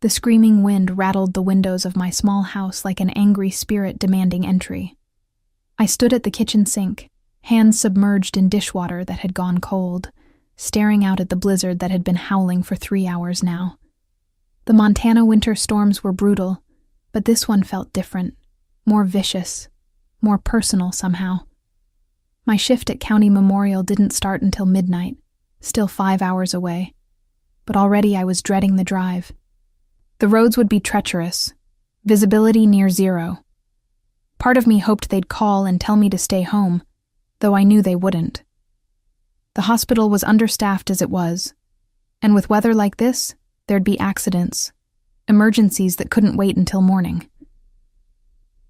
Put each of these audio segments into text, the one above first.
The screaming wind rattled the windows of my small house like an angry spirit demanding entry. I stood at the kitchen sink, hands submerged in dishwater that had gone cold, staring out at the blizzard that had been howling for 3 hours now. The Montana winter storms were brutal, but this one felt different, more vicious, more personal somehow. My shift at County Memorial didn't start until midnight, still 5 hours away, but already I was dreading the drive. The roads would be treacherous, visibility near zero. Part of me hoped they'd call and tell me to stay home, though I knew they wouldn't. The hospital was understaffed as it was, and with weather like this, there'd be accidents, emergencies that couldn't wait until morning.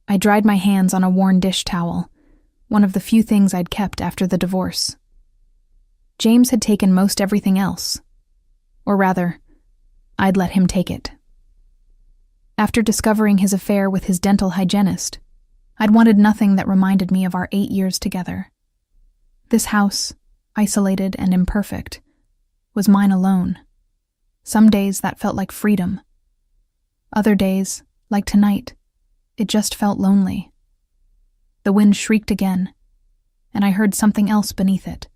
I dried my hands on a worn dish towel, one of the few things I'd kept after the divorce. James had taken most everything else. Or rather, I'd let him take it. After discovering his affair with his dental hygienist, I'd wanted nothing that reminded me of our 8 years together. This house, isolated and imperfect, was mine alone. Some days that felt like freedom. Other days, like tonight, it just felt lonely. The wind shrieked again, and I heard something else beneath it,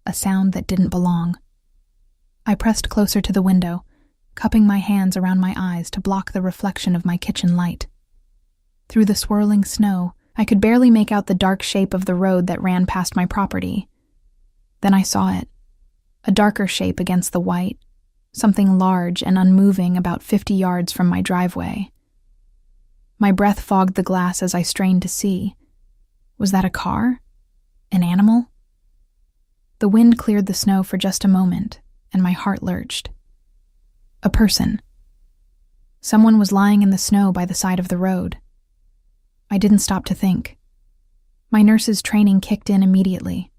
a sound that didn't belong. I pressed closer to the window, cupping my hands around my eyes to block the reflection of my kitchen light. Through the swirling snow, I could barely make out the dark shape of the road that ran past my property. Then I saw it, a darker shape against the white, something large and unmoving about 50 yards from my driveway. My breath fogged the glass as I strained to see. Was that a car? An animal? The wind cleared the snow for just a moment, and my heart lurched. A person. Someone was lying in the snow by the side of the road. I didn't stop to think. My nurse's training kicked in immediately.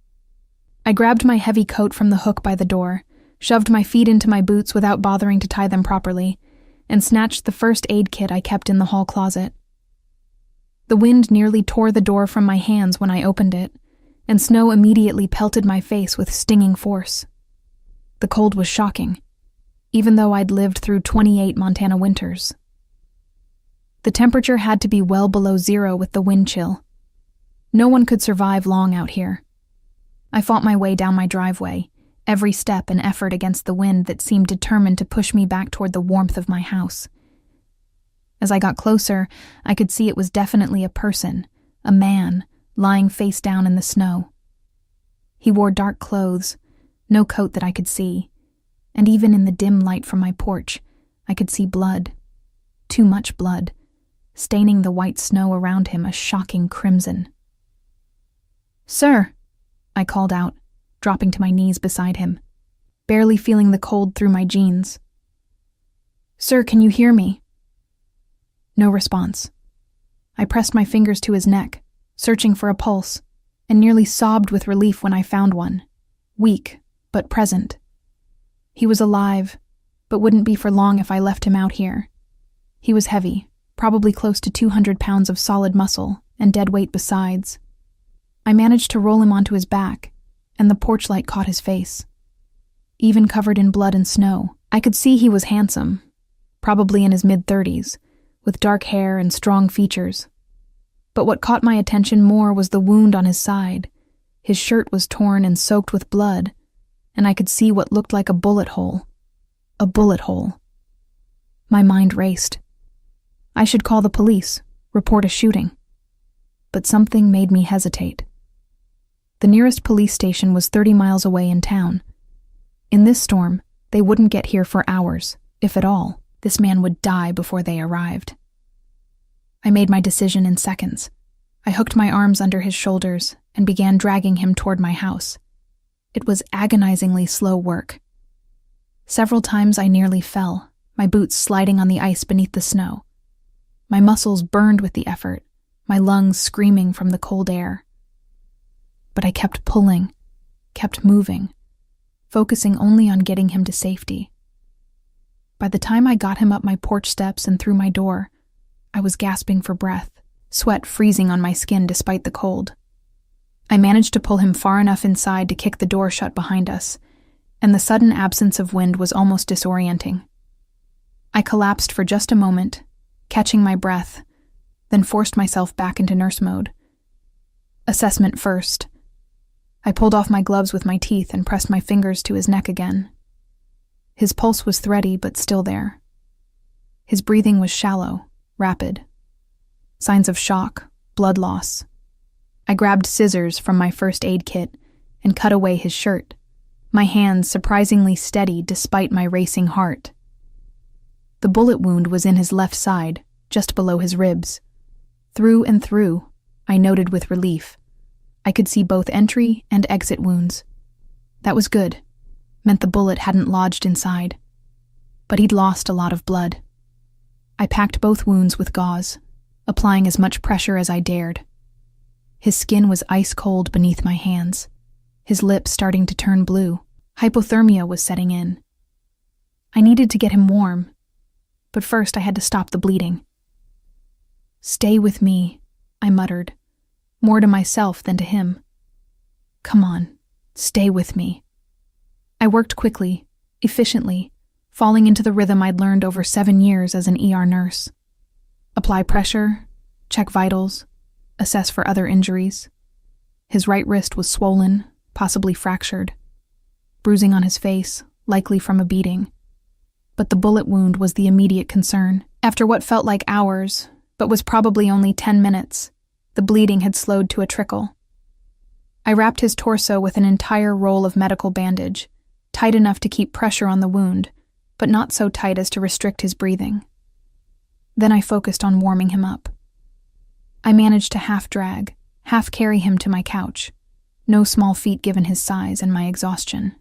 I grabbed my heavy coat from the hook by the door, shoved my feet into my boots without bothering to tie them properly, and snatched the first aid kit I kept in the hall closet. The wind nearly tore the door from my hands when I opened it, and snow immediately pelted my face with stinging force. The cold was shocking, even though I'd lived through 28 Montana winters. The temperature had to be well below zero with the wind chill. No one could survive long out here. I fought my way down my driveway, every step an effort against the wind that seemed determined to push me back toward the warmth of my house. As I got closer, I could see it was definitely a person, a man, lying face down in the snow. He wore dark clothes, no coat that I could see, and even in the dim light from my porch, I could see blood, too much blood, staining the white snow around him a shocking crimson. "Sir," I called out, dropping to my knees beside him, barely feeling the cold through my jeans. "Sir, can you hear me?" No response. I pressed my fingers to his neck, searching for a pulse, and nearly sobbed with relief when I found one, weak but present. He was alive, but wouldn't be for long if I left him out here. He was heavy, probably close to 200 pounds of solid muscle, and dead weight besides. I managed to roll him onto his back, and the porch light caught his face. Even covered in blood and snow, I could see he was handsome, probably in his mid-30s, with dark hair and strong features. But what caught my attention more was the wound on his side. His shirt was torn and soaked with blood, and I could see what looked like a bullet hole. A bullet hole. My mind raced. I should call the police, report a shooting. But something made me hesitate. The nearest police station was 30 miles away in town. In this storm, they wouldn't get here for hours, if at all. This man would die before they arrived. I made my decision in seconds. I hooked my arms under his shoulders and began dragging him toward my house. It was agonizingly slow work. Several times I nearly fell, my boots sliding on the ice beneath the snow. My muscles burned with the effort, my lungs screaming from the cold air. But I kept pulling, kept moving, focusing only on getting him to safety. By the time I got him up my porch steps and through my door, I was gasping for breath, sweat freezing on my skin despite the cold. I managed to pull him far enough inside to kick the door shut behind us, and the sudden absence of wind was almost disorienting. I collapsed for just a moment, catching my breath, then forced myself back into nurse mode. Assessment first. I pulled off my gloves with my teeth and pressed my fingers to his neck again. His pulse was thready but still there. His breathing was shallow, rapid. Signs of shock, blood loss. I grabbed scissors from my first aid kit and cut away his shirt, my hands surprisingly steady despite my racing heart. The bullet wound was in his left side, just below his ribs. Through and through, I noted with relief. I could see both entry and exit wounds. That was good. Meant the bullet hadn't lodged inside. But he'd lost a lot of blood. I packed both wounds with gauze, applying as much pressure as I dared. His skin was ice cold beneath my hands, his lips starting to turn blue. Hypothermia was setting in. I needed to get him warm, but first I had to stop the bleeding. "Stay with me," I muttered, more to myself than to him. "Come on, stay with me." I worked quickly, efficiently, falling into the rhythm I'd learned over 7 years as an ER nurse. Apply pressure, check vitals, assess for other injuries. His right wrist was swollen, possibly fractured. Bruising on his face, likely from a beating. But the bullet wound was the immediate concern. After what felt like hours, but was probably only 10 minutes, the bleeding had slowed to a trickle. I wrapped his torso with an entire roll of medical bandage, tight enough to keep pressure on the wound, but not so tight as to restrict his breathing. Then I focused on warming him up. I managed to half drag, half carry him to my couch, no small feat given his size and my exhaustion.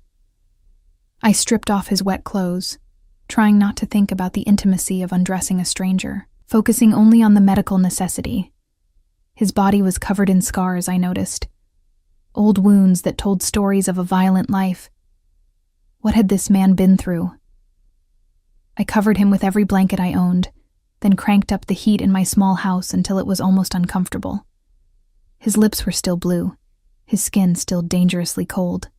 I stripped off his wet clothes, trying not to think about the intimacy of undressing a stranger, focusing only on the medical necessity. His body was covered in scars, I noticed. Old wounds that told stories of a violent life. What had this man been through? I covered him with every blanket I owned, then cranked up the heat in my small house until it was almost uncomfortable. His lips were still blue, his skin still dangerously cold.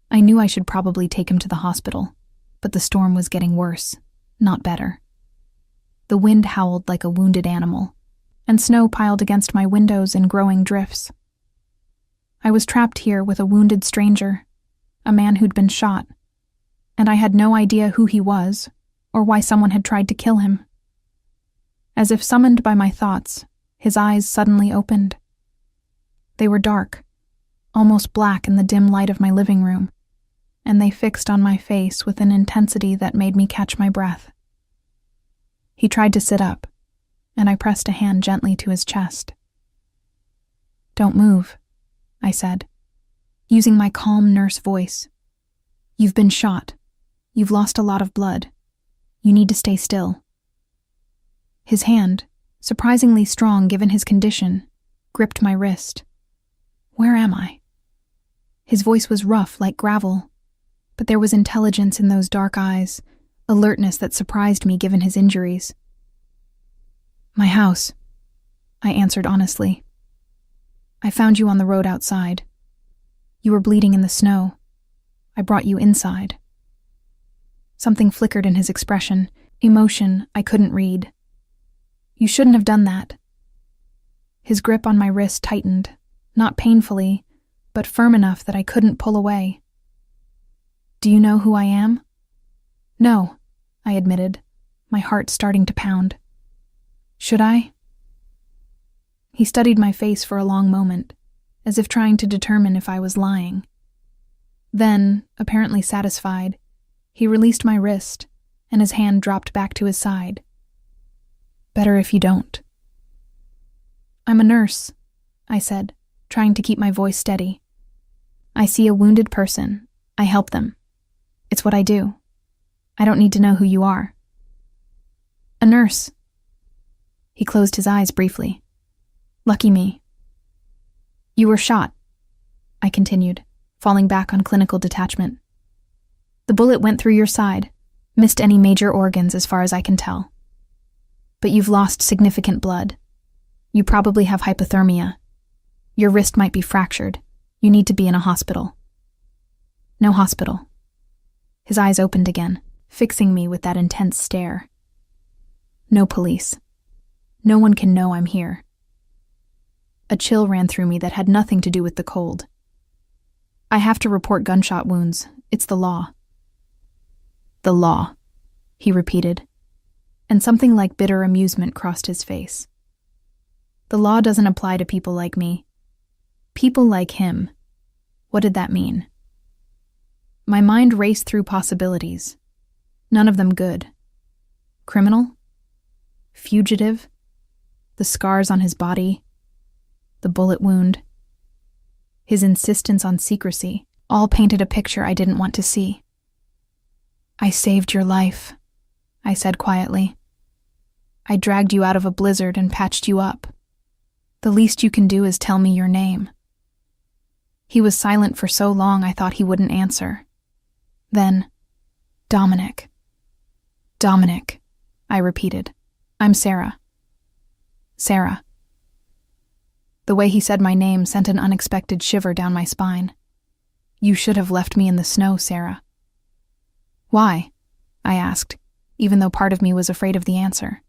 I knew I should probably take him to the hospital, but the storm was getting worse, not better. The wind howled like a wounded animal, and snow piled against my windows in growing drifts. I was trapped here with a wounded stranger, a man who'd been shot, and I had no idea who he was or why someone had tried to kill him. As if summoned by my thoughts, his eyes suddenly opened. They were dark, almost black in the dim light of my living room, and they fixed on my face with an intensity that made me catch my breath. He tried to sit up, and I pressed a hand gently to his chest. "Don't move," I said, using my calm nurse voice. "You've been shot. You've lost a lot of blood. You need to stay still." His hand, surprisingly strong given his condition, gripped my wrist. "Where am I?" His voice was rough like gravel, but there was intelligence in those dark eyes, alertness that surprised me given his injuries. "My house," I answered honestly. "I found you on the road outside. You were bleeding in the snow. I brought you inside." Something flickered in his expression, emotion I couldn't read. "You shouldn't have done that." His grip on my wrist tightened, not painfully, but firm enough that I couldn't pull away. "Do you know who I am?" "No," I admitted, my heart starting to pound. "Should I?" He studied my face for a long moment, as if trying to determine if I was lying. Then, apparently satisfied, he released my wrist, and his hand dropped back to his side. "Better if you don't." "I'm a nurse," I said, trying to keep my voice steady. "I see a wounded person. I help them. It's what I do. I don't need to know who you are." "A nurse." He closed his eyes briefly. "Lucky me." "You were shot," I continued, falling back on clinical detachment. "The bullet went through your side, missed any major organs as far as I can tell. But you've lost significant blood. You probably have hypothermia. Your wrist might be fractured. You need to be in a hospital." "No hospital." His eyes opened again, fixing me with that intense stare. No police. No one can know I'm here. A chill ran through me that had nothing to do with the cold. I have to report gunshot wounds. It's the law. The law, he repeated, and something like bitter amusement crossed his face. The law doesn't apply to people like me. People like him. What did that mean? My mind raced through possibilities. None of them good. Criminal? Fugitive? The scars on his body? The bullet wound? His insistence on secrecy all painted a picture I didn't want to see. I saved your life, I said quietly. I dragged you out of a blizzard and patched you up. The least you can do is tell me your name. He was silent for so long I thought he wouldn't answer. Then, Dominic. Dominic, I repeated. I'm Sarah. Sarah. The way he said my name sent an unexpected shiver down my spine. You should have left me in the snow, Sarah. Why? I asked, even though part of me was afraid of the answer.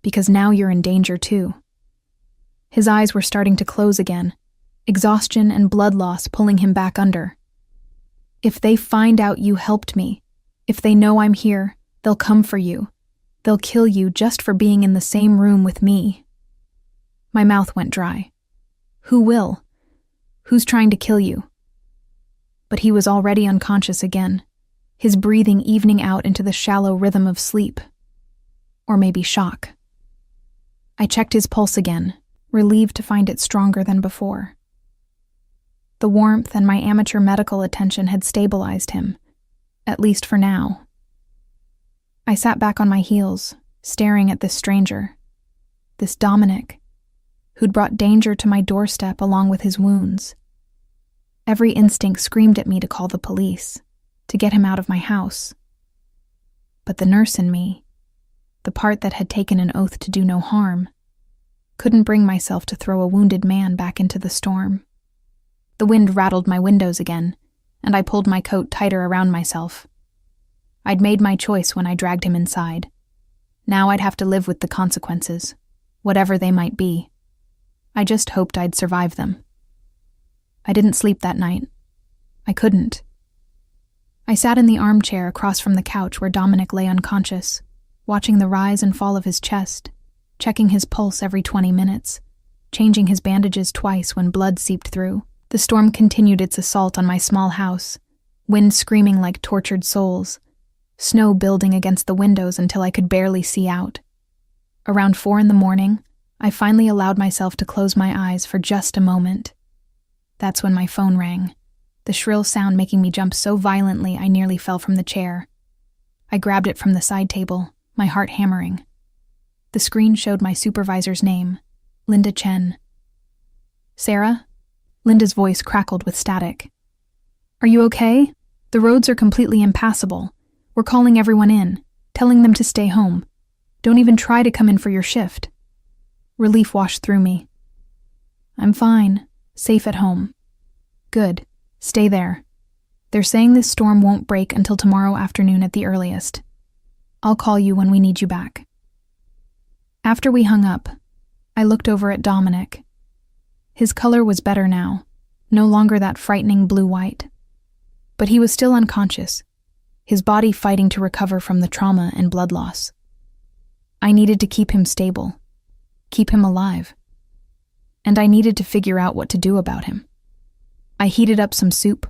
Because now you're in danger too. His eyes were starting to close again, exhaustion and blood loss pulling him back under. If they find out you helped me, if they know I'm here, they'll come for you. They'll kill you just for being in the same room with me. My mouth went dry. Who will? Who's trying to kill you? But he was already unconscious again, his breathing evening out into the shallow rhythm of sleep. Or maybe shock. I checked his pulse again, relieved to find it stronger than before. The warmth and my amateur medical attention had stabilized him, at least for now. I sat back on my heels, staring at this stranger, this Dominic, who'd brought danger to my doorstep along with his wounds. Every instinct screamed at me to call the police, to get him out of my house. But the nurse in me, the part that had taken an oath to do no harm, couldn't bring myself to throw a wounded man back into the storm. The wind rattled my windows again, and I pulled my coat tighter around myself. I'd made my choice when I dragged him inside. Now I'd have to live with the consequences, whatever they might be. I just hoped I'd survive them. I didn't sleep that night. I couldn't. I sat in the armchair across from the couch where Dominic lay unconscious, watching the rise and fall of his chest, checking his pulse every 20 minutes, changing his bandages twice when blood seeped through. The storm continued its assault on my small house, wind screaming like tortured souls, snow building against the windows until I could barely see out. Around 4 a.m, I finally allowed myself to close my eyes for just a moment. That's when my phone rang, the shrill sound making me jump so violently I nearly fell from the chair. I grabbed it from the side table, my heart hammering. The screen showed my supervisor's name, Linda Chen. Sarah? Linda's voice crackled with static. Are you okay? The roads are completely impassable. We're calling everyone in, telling them to stay home. Don't even try to come in for your shift. Relief washed through me. I'm fine, safe at home. Good, stay there. They're saying this storm won't break until tomorrow afternoon at the earliest. I'll call you when we need you back. After we hung up, I looked over at Dominic. His color was better now, no longer that frightening blue-white. But he was still unconscious, his body fighting to recover from the trauma and blood loss. I needed to keep him stable, keep him alive. And I needed to figure out what to do about him. I heated up some soup,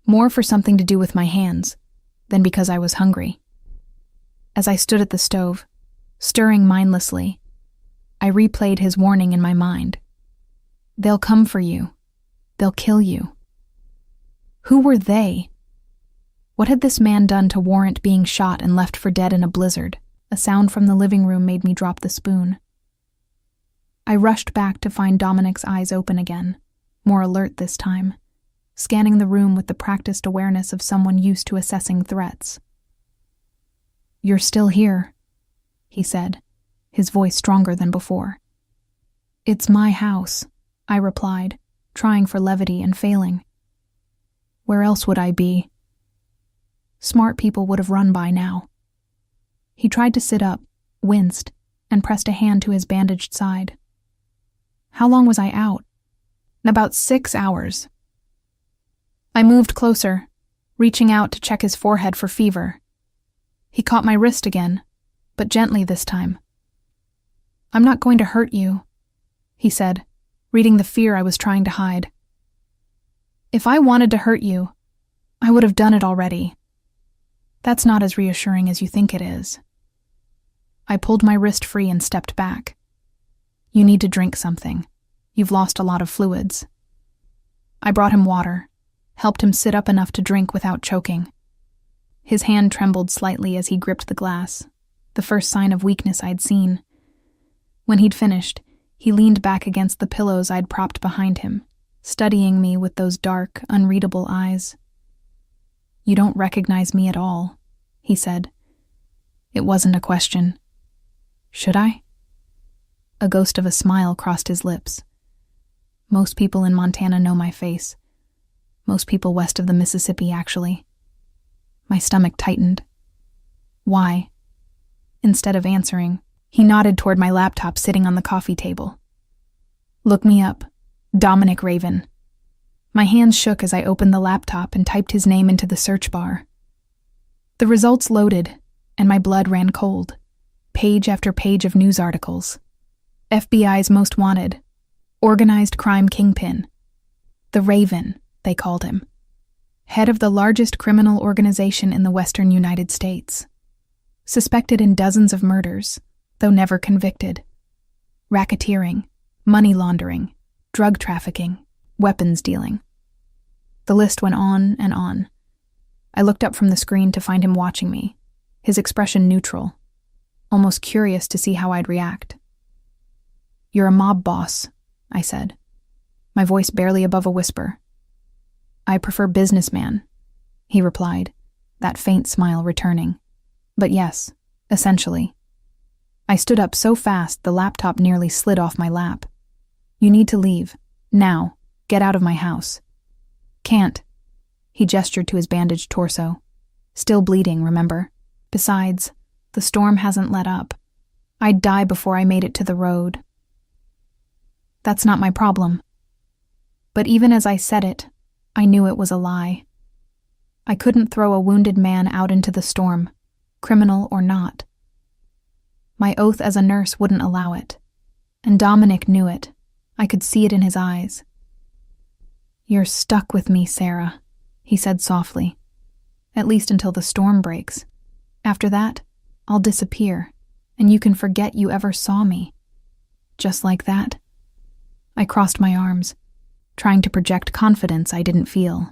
more for something to do with my hands than because I was hungry. As I stood at the stove, stirring mindlessly, I replayed his warning in my mind. They'll come for you. They'll kill you. Who were they? What had this man done to warrant being shot and left for dead in a blizzard? A sound from the living room made me drop the spoon. I rushed back to find Dominic's eyes open again, more alert this time, scanning the room with the practiced awareness of someone used to assessing threats. You're still here, he said, his voice stronger than before. It's my house, I replied, trying for levity and failing. Where else would I be? Smart people would have run by now. He tried to sit up, winced, and pressed a hand to his bandaged side. How long was I out? About 6 hours. I moved closer, reaching out to check his forehead for fever. He caught my wrist again, but gently this time. "I'm not going to hurt you," he said, reading the fear I was trying to hide. "If I wanted to hurt you, I would have done it already. That's not as reassuring as you think it is." I pulled my wrist free and stepped back. "You need to drink something. You've lost a lot of fluids." I brought him water, helped him sit up enough to drink without choking. His hand trembled slightly as he gripped the glass, the first sign of weakness I'd seen. When he'd finished, he leaned back against the pillows I'd propped behind him, studying me with those dark, unreadable eyes. "You don't recognize me at all," he said. It wasn't a question. Should I? A ghost of a smile crossed his lips. Most people in Montana know my face. Most people west of the Mississippi, actually. My stomach tightened. "Why?" Instead of answering, he nodded toward my laptop sitting on the coffee table. "Look me up. Dominic Raven." My hands shook as I opened the laptop and typed his name into the search bar. The results loaded, and my blood ran cold. Page after page of news articles. FBI's most wanted. Organized crime kingpin. The Raven, they called him. Head of the largest criminal organization in the western United States. Suspected in dozens of murders, though never convicted. Racketeering, money laundering, drug trafficking, weapons dealing. The list went on and on. I looked up from the screen to find him watching me, his expression neutral, almost curious to see how I'd react. "You're a mob boss," I said, my voice barely above a whisper. "I prefer businessman," he replied, that faint smile returning. "But yes, essentially." I stood up so fast the laptop nearly slid off my lap. "You need to leave. Now. Get out of my house." "Can't." He gestured to his bandaged torso. "Still bleeding, remember? Besides, the storm hasn't let up. I'd die before I made it to the road." "That's not my problem." But even as I said it, I knew it was a lie. I couldn't throw a wounded man out into the storm, criminal or not. My oath as a nurse wouldn't allow it, and Dominic knew it. I could see it in his eyes. "You're stuck with me, Sarah," he said softly. "At least until the storm breaks. After that, I'll disappear, and you can forget you ever saw me." Just like that. I crossed my arms, trying to project confidence I didn't feel.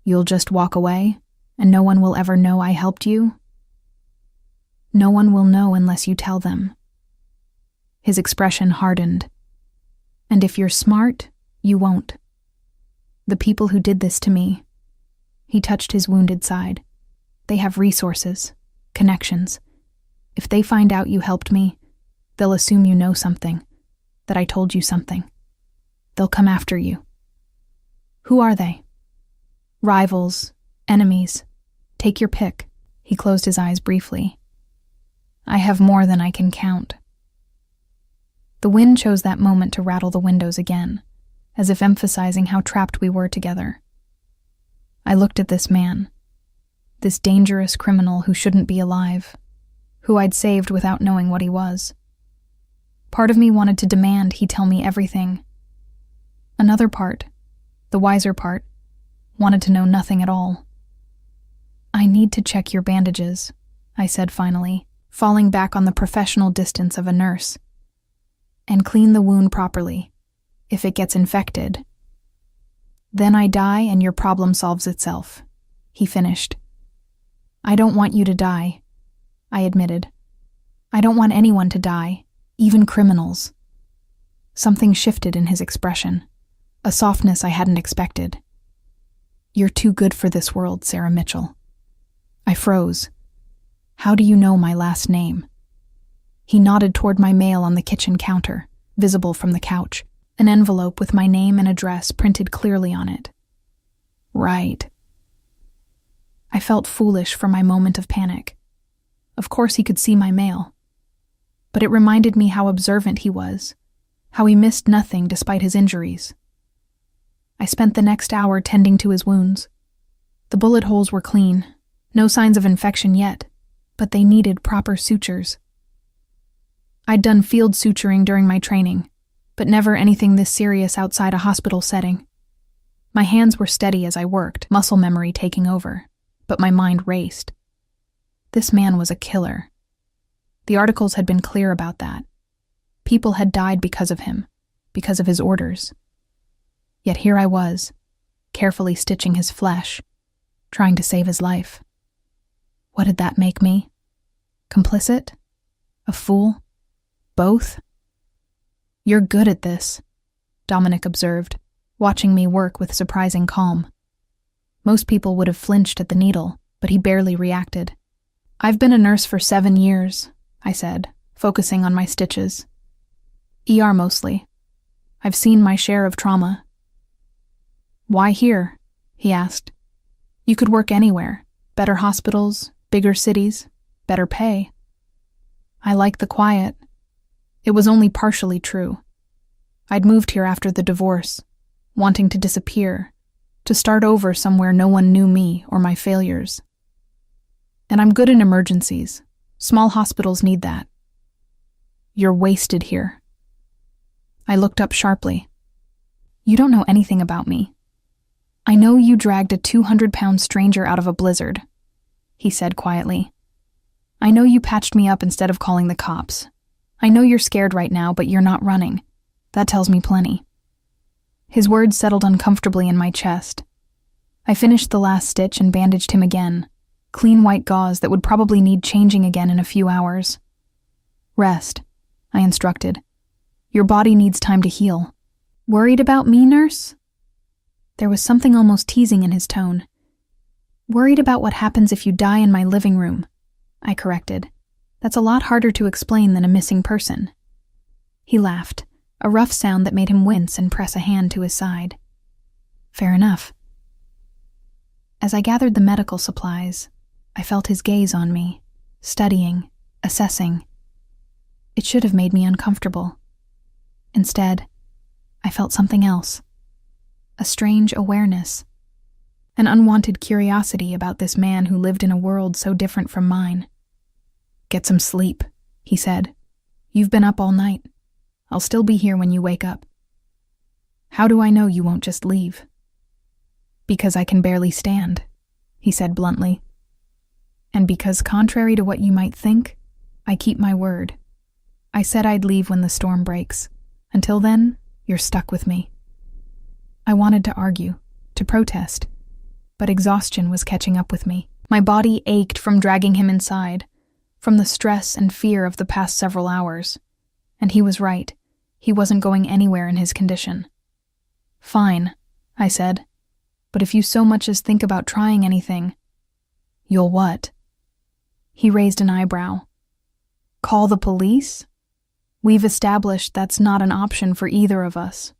"You'll just walk away, and no one will ever know I helped you?" "No one will know unless you tell them." His expression hardened. "And if you're smart, you won't. The people who did this to me," he touched his wounded side, "they have resources, connections. If they find out you helped me, they'll assume you know something, that I told you something. They'll come after you." "Who are they?" "Rivals, enemies. Take your pick." He closed his eyes briefly. "I have more than I can count." The wind chose that moment to rattle the windows again, as if emphasizing how trapped we were together. I looked at this man, this dangerous criminal who shouldn't be alive, who I'd saved without knowing what he was. Part of me wanted to demand he tell me everything. Another part, the wiser part, wanted to know nothing at all. "I need to check your bandages," I said finally, falling back on the professional distance of a nurse. "And clean the wound properly. If it gets infected, then I die and your problem solves itself," he finished. "I don't want you to die," I admitted. "I don't want anyone to die, even criminals." Something shifted in his expression, a softness I hadn't expected. "You're too good for this world, Sarah Mitchell." I froze. "How do you know my last name?" He nodded toward my mail on the kitchen counter, visible from the couch, an envelope with my name and address printed clearly on it. "Right." I felt foolish for my moment of panic. Of course he could see my mail. But it reminded me how observant he was, how he missed nothing despite his injuries. I spent the next hour tending to his wounds. The bullet holes were clean, no signs of infection yet, but they needed proper sutures. I'd done field suturing during my training, but never anything this serious outside a hospital setting. My hands were steady as I worked, muscle memory taking over, but my mind raced. This man was a killer. The articles had been clear about that. People had died because of him, because of his orders. Yet here I was, carefully stitching his flesh, trying to save his life. What did that make me? Complicit? A fool? Both? "You're good at this," Dominic observed, watching me work with surprising calm. Most people would have flinched at the needle, but he barely reacted. "I've been a nurse for 7 years," I said, focusing on my stitches. "ER mostly. I've seen my share of trauma." "Why here?" he asked. "You could work anywhere. Better hospitals, bigger cities, better pay." I like the quiet. It was only partially true. I'd moved here after the divorce, wanting to disappear, to start over somewhere no one knew me or my failures. And I'm good in emergencies. Small hospitals need that. "You're wasted here." I looked up sharply. "You don't know anything about me. I know you dragged a 200-pound stranger out of a blizzard," he said quietly. "I know you patched me up instead of calling the cops. I know you're scared right now, but you're not running. That tells me plenty." His words settled uncomfortably in my chest. I finished the last stitch and bandaged him again, clean white gauze that would probably need changing again in a few hours. "Rest," I instructed. "Your body needs time to heal." "Worried about me, nurse?" There was something almost teasing in his tone. "Worried about what happens if you die in my living room," I corrected. "That's a lot harder to explain than a missing person." He laughed, a rough sound that made him wince and press a hand to his side. "Fair enough." As I gathered the medical supplies, I felt his gaze on me, studying, assessing. It should have made me uncomfortable. Instead, I felt something else. A strange awareness. An unwanted curiosity about this man who lived in a world so different from mine. "Get some sleep," he said. "You've been up all night. I'll still be here when you wake up." "How do I know you won't just leave?" "Because I can barely stand," he said bluntly. "And because, contrary to what you might think, I keep my word. I said I'd leave when the storm breaks. Until then, you're stuck with me." I wanted to argue, to protest, but exhaustion was catching up with me. My body ached from dragging him inside, from the stress and fear of the past several hours. And he was right. He wasn't going anywhere in his condition. "Fine," I said. "But if you so much as think about trying anything..." "You'll what?" He raised an eyebrow. "Call the police? We've established that's not an option for either of us."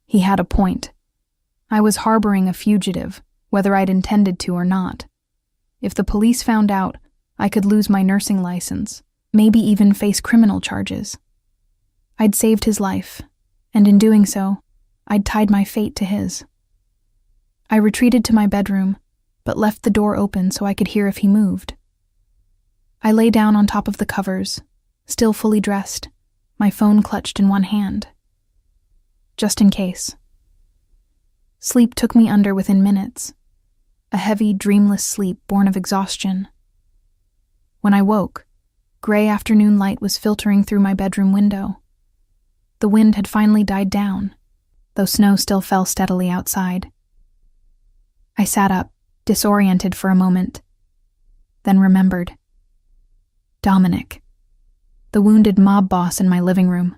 He had a point. I was harboring a fugitive, whether I'd intended to or not. If the police found out, I could lose my nursing license, maybe even face criminal charges. I'd saved his life, and in doing so, I'd tied my fate to his. I retreated to my bedroom, but left the door open so I could hear if he moved. I lay down on top of the covers, still fully dressed, my phone clutched in one hand. Just in case. Sleep took me under within minutes, a heavy, dreamless sleep born of exhaustion. When I woke, gray afternoon light was filtering through my bedroom window. The wind had finally died down, though snow still fell steadily outside. I sat up, disoriented for a moment, then remembered. Dominic, the wounded mob boss in my living room.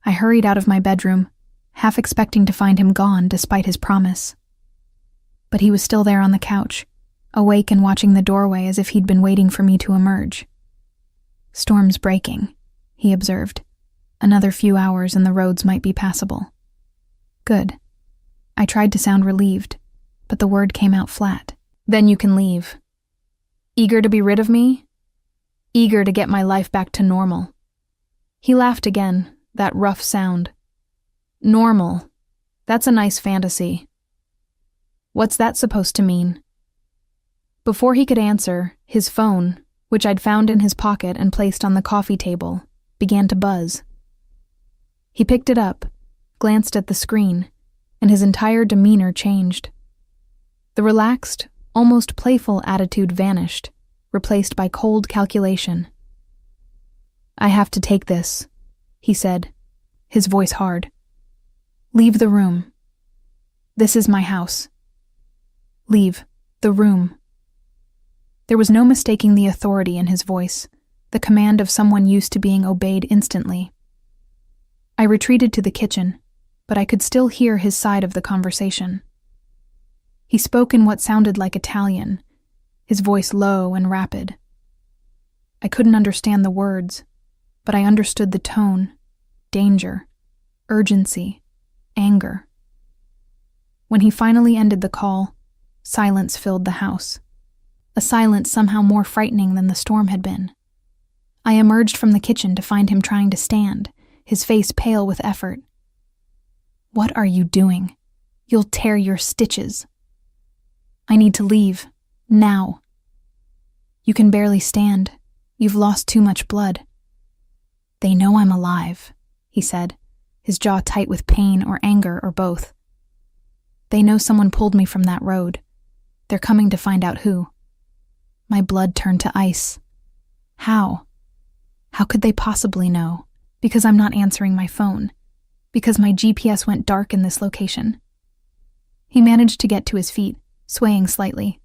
I hurried out of my bedroom, half expecting to find him gone despite his promise. But he was still there on the couch, awake and watching the doorway as if he'd been waiting for me to emerge. "Storm's breaking," he observed. "Another few hours and the roads might be passable." "Good." I tried to sound relieved, but the word came out flat. "Then you can leave." "Eager to be rid of me?" eager to get my life back to normal. He laughed again, that rough sound. Normal. That's a nice fantasy. What's that supposed to mean? Before he could answer, his phone, which I'd found in his pocket and placed on the coffee table, began to buzz. He picked it up, glanced at the screen, and his entire demeanor changed. The relaxed, almost playful attitude vanished, replaced by cold calculation. "I have to take this," he said, his voice hard. "Leave the room. This is my house. Leave the room." There was no mistaking the authority in his voice, the command of someone used to being obeyed instantly. I retreated to the kitchen, but I could still hear his side of the conversation. He spoke in what sounded like Italian, his voice low and rapid. I couldn't understand the words, but I understood the tone, danger, urgency, anger. When he finally ended the call, silence filled the house, a silence somehow more frightening than the storm had been. I emerged from the kitchen to find him trying to stand, his face pale with effort. "What are you doing? You'll tear your stitches." "I need to leave. Now." "You can barely stand. You've lost too much blood." "They know I'm alive," he said, his jaw tight with pain or anger or both. "They know someone pulled me from that road. They're coming to find out who." My blood turned to ice. How? How could they possibly know? Because I'm not answering my phone. Because my GPS went dark in this location. He managed to get to his feet, swaying slightly.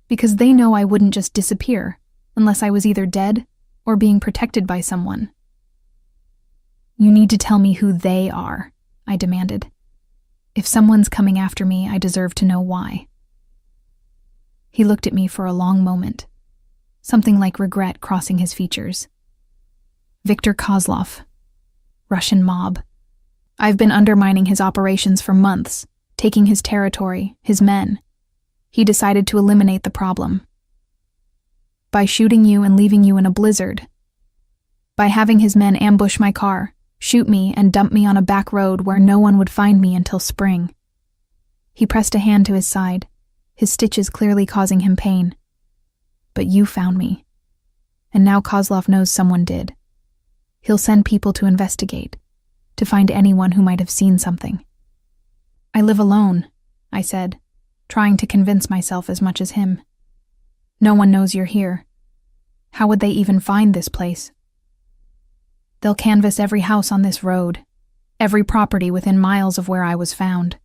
Because they know I wouldn't just disappear unless I was either dead or being protected by someone. "You need to tell me who they are," I demanded. "If someone's coming after me, I deserve to know why." He looked at me for a long moment, something like regret crossing his features. "Viktor Kozlov. Russian mob. I've been undermining his operations for months, taking his territory, his men. He decided to eliminate the problem. By shooting you and leaving you in a blizzard. By having his men ambush my car, shoot me and dump me on a back road where no one would find me until spring." He pressed a hand to his side, his stitches clearly causing him pain. "But you found me. And now Kozlov knows someone did. He'll send people to investigate, to find anyone who might have seen something." "I live alone," I said, trying to convince myself as much as him. "No one knows you're here. How would they even find this place?" "They'll canvass every house on this road, every property within miles of where I was found.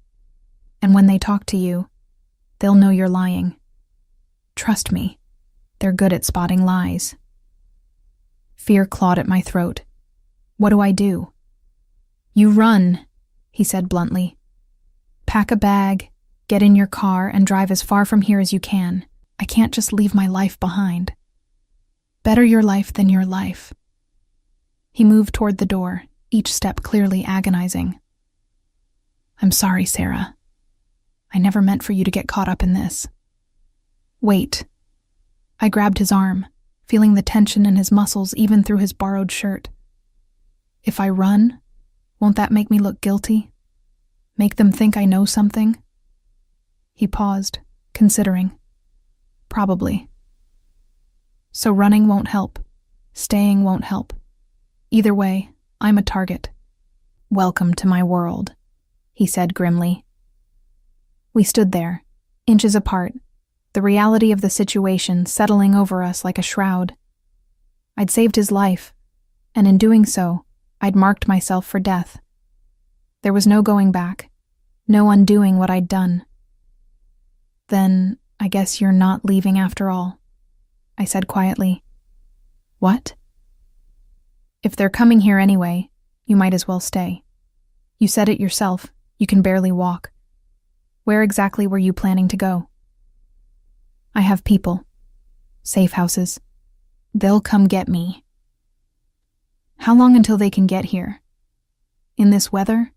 And when they talk to you, they'll know you're lying. Trust me, they're good at spotting lies." Fear clawed at my throat. What do I do? "You run," he said bluntly. "Pack a bag, get in your car, and drive as far from here as you can. I can't just leave my life behind. Better your life than your life." He moved toward the door, each step clearly agonizing. "I'm sorry, Sarah. I never meant for you to get caught up in this." "Wait." I grabbed his arm, feeling the tension in his muscles even through his borrowed shirt. "If I run, won't that make me look guilty? Make them think I know something?" He paused, considering. "Probably." "So running won't help. Staying won't help. Either way, I'm a target." "Welcome to my world," he said grimly. We stood there, inches apart, the reality of the situation settling over us like a shroud. I'd saved his life, and in doing so, I'd marked myself for death. There was no going back, no undoing what I'd done. "Then I guess you're not leaving after all," I said quietly. "What?" "If they're coming here anyway, you might as well stay. You said it yourself, you can barely walk. Where exactly were you planning to go?" "I have people. Safe houses. They'll come get me." "How long until they can get here? In this weather?"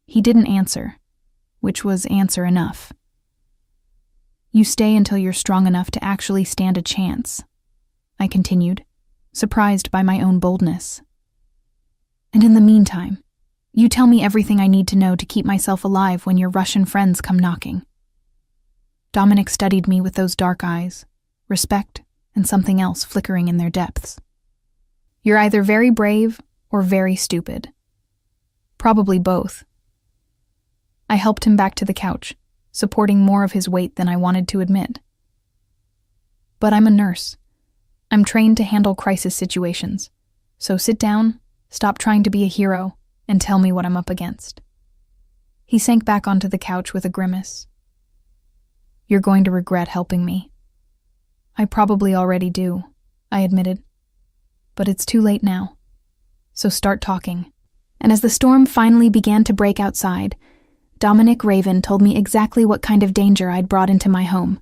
He didn't answer, which was answer enough. "You stay until you're strong enough to actually stand a chance. I continued, surprised by my own boldness. And in the meantime, you tell me everything I need to know to keep myself alive when your Russian friends come knocking. Dominic studied me with those dark eyes, respect and something else flickering in their depths. You're either very brave or very stupid. Probably both. I helped him back to the couch, supporting more of his weight than I wanted to admit. But I'm a nurse. I'm trained to handle crisis situations. So sit down, stop trying to be a hero, and tell me what I'm up against. He sank back onto the couch with a grimace. You're going to regret helping me. I probably already do, I admitted. But it's too late now. So start talking. And as the storm finally began to break outside, Dominic Raven told me exactly what kind of danger I'd brought into my home.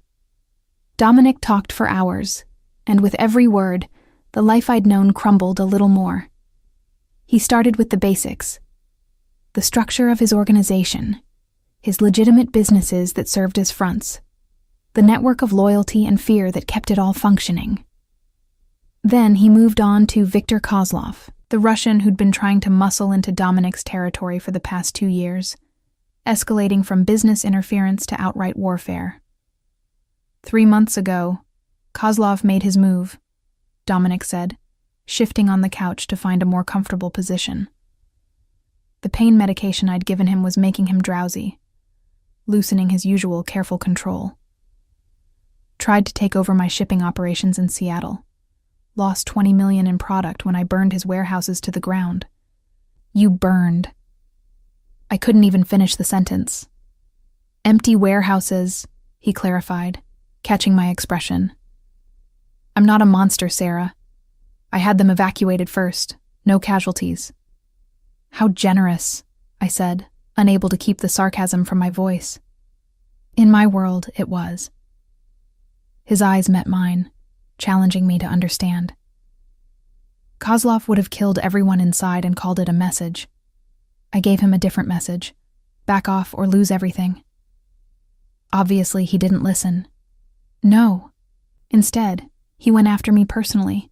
Dominic talked for hours, and with every word, the life I'd known crumbled a little more. He started with the basics. The structure of his organization, his legitimate businesses that served as fronts, the network of loyalty and fear that kept it all functioning. Then he moved on to Viktor Kozlov, the Russian who'd been trying to muscle into Dominic's territory for the past 2 years, escalating from business interference to outright warfare. 3 months ago, Kozlov made his move, Dominic said, shifting on the couch to find a more comfortable position. The pain medication I'd given him was making him drowsy, loosening his usual careful control. Tried to take over my shipping operations in Seattle. Lost $20 million in product when I burned his warehouses to the ground. You burned. I couldn't even finish the sentence. Empty warehouses, he clarified, catching my expression. I'm not a monster, Sarah. I had them evacuated first, no casualties. How generous, I said, unable to keep the sarcasm from my voice. In my world, it was. His eyes met mine, challenging me to understand. Kozlov would have killed everyone inside and called it a message. I gave him a different message. Back off or lose everything. Obviously, he didn't listen. No. Instead, he went after me personally.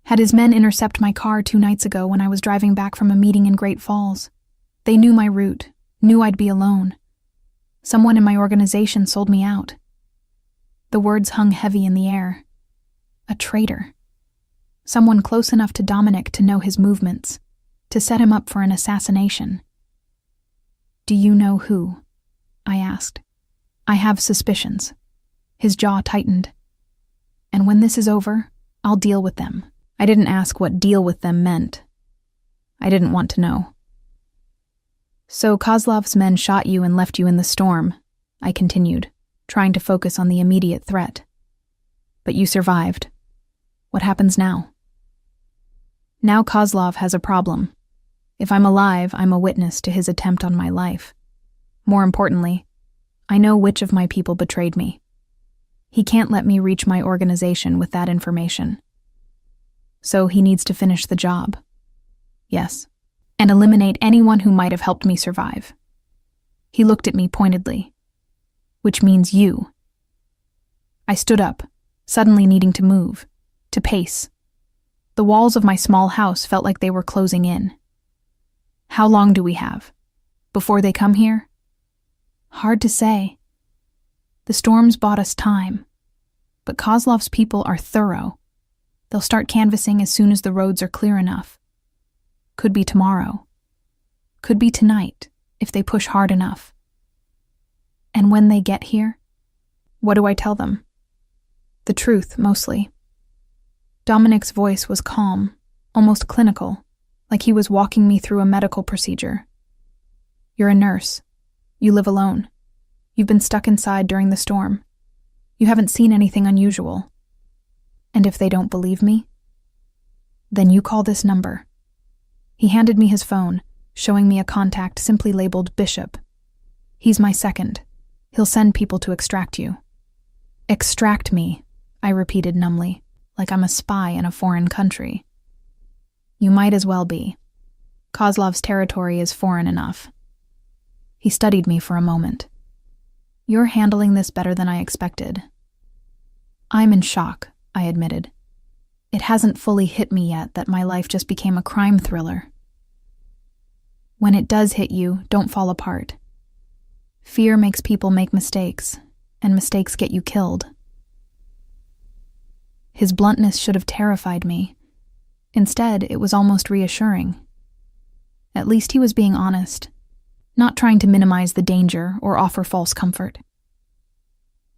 Had his men intercept my car 2 nights ago when I was driving back from a meeting in Great Falls. They knew my route, knew I'd be alone. Someone in my organization sold me out. The words hung heavy in the air. A traitor. Someone close enough to Dominic to know his movements, to set him up for an assassination. Do you know who? I asked. I have suspicions. His jaw tightened. And when this is over, I'll deal with them. I didn't ask what deal with them meant. I didn't want to know. So Kozlov's men shot you and left you in the storm, I continued, trying to focus on the immediate threat. But you survived. What happens now? Now Kozlov has a problem. If I'm alive, I'm a witness to his attempt on my life. More importantly, I know which of my people betrayed me. He can't let me reach my organization with that information. So he needs to finish the job. Yes, and eliminate anyone who might have helped me survive. He looked at me pointedly. Which means you. I stood up, suddenly needing to move, to pace. The walls of my small house felt like they were closing in. How long do we have? Before they come here? Hard to say. The storms bought us time, but Kozlov's people are thorough. They'll start canvassing as soon as the roads are clear enough. Could be tomorrow. Could be tonight, if they push hard enough. And when they get here, what do I tell them? The truth, mostly. Dominic's voice was calm, almost clinical, like he was walking me through a medical procedure. You're a nurse. You live alone. You've been stuck inside during the storm. You haven't seen anything unusual. And if they don't believe me, then you call this number. He handed me his phone, showing me a contact simply labeled Bishop. He's my second. He'll send people to extract you. Extract me, I repeated numbly, like I'm a spy in a foreign country. You might as well be. Kozlov's territory is foreign enough. He studied me for a moment. You're handling this better than I expected. I'm in shock, I admitted. It hasn't fully hit me yet that my life just became a crime thriller. When it does hit you, don't fall apart. Fear makes people make mistakes, and mistakes get you killed. His bluntness should have terrified me. Instead, it was almost reassuring. At least he was being honest, not trying to minimize the danger or offer false comfort.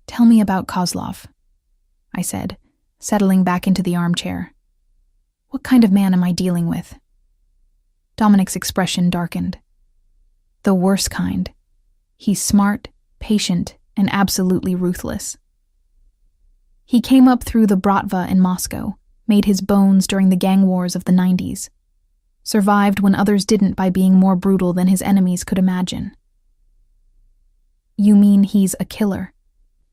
"Tell me about Kozlov," I said, settling back into the armchair. "What kind of man am I dealing with?" Dominic's expression darkened. "The worst kind. He's smart, patient, and absolutely ruthless. He came up through the Bratva in Moscow, made his bones during the gang wars of the 90s, survived when others didn't by being more brutal than his enemies could imagine." "You mean he's a killer?"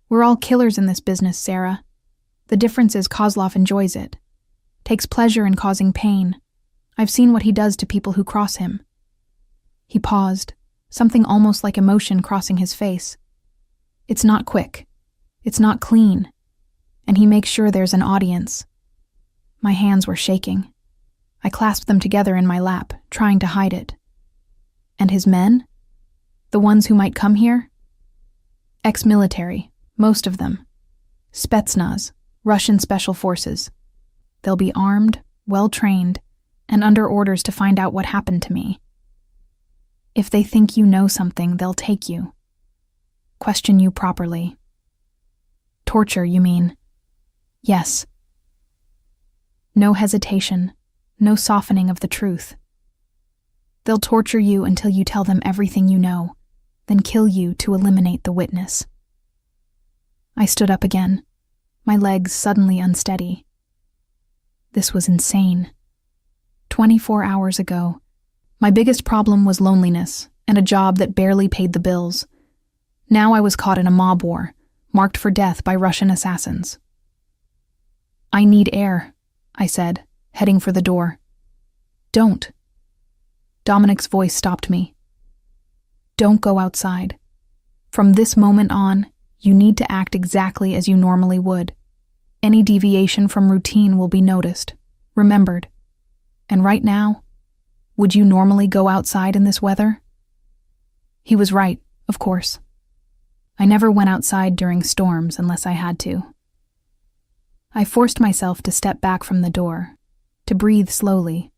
"We're all killers in this business, Sarah. The difference is Kozlov enjoys it, takes pleasure in causing pain. I've seen what he does to people who cross him." He paused, something almost like emotion crossing his face. "It's not quick. It's not clean. And he makes sure there's an audience." My hands were shaking. I clasped them together in my lap, trying to hide it. "And his men? The ones who might come here?" "Ex-military, most of them. Spetsnaz, Russian special forces. They'll be armed, well-trained, and under orders to find out what happened to me. If they think you know something, they'll take you. Question you properly." "Torture, you mean?" "Yes. No hesitation, no softening of the truth. They'll torture you until you tell them everything you know, then kill you to eliminate the witness." I stood up again, my legs suddenly unsteady. This was insane. 24 hours ago, my biggest problem was loneliness and a job that barely paid the bills. Now I was caught in a mob war, marked for death by Russian assassins. "I need air," I said, heading for the door. "Don't." Dominic's voice stopped me. "Don't go outside. From this moment on, you need to act exactly as you normally would. Any deviation from routine will be noticed, remembered. And right now, would you normally go outside in this weather?" He was right, of course. I never went outside during storms unless I had to. I forced myself to step back from the door, to breathe slowly,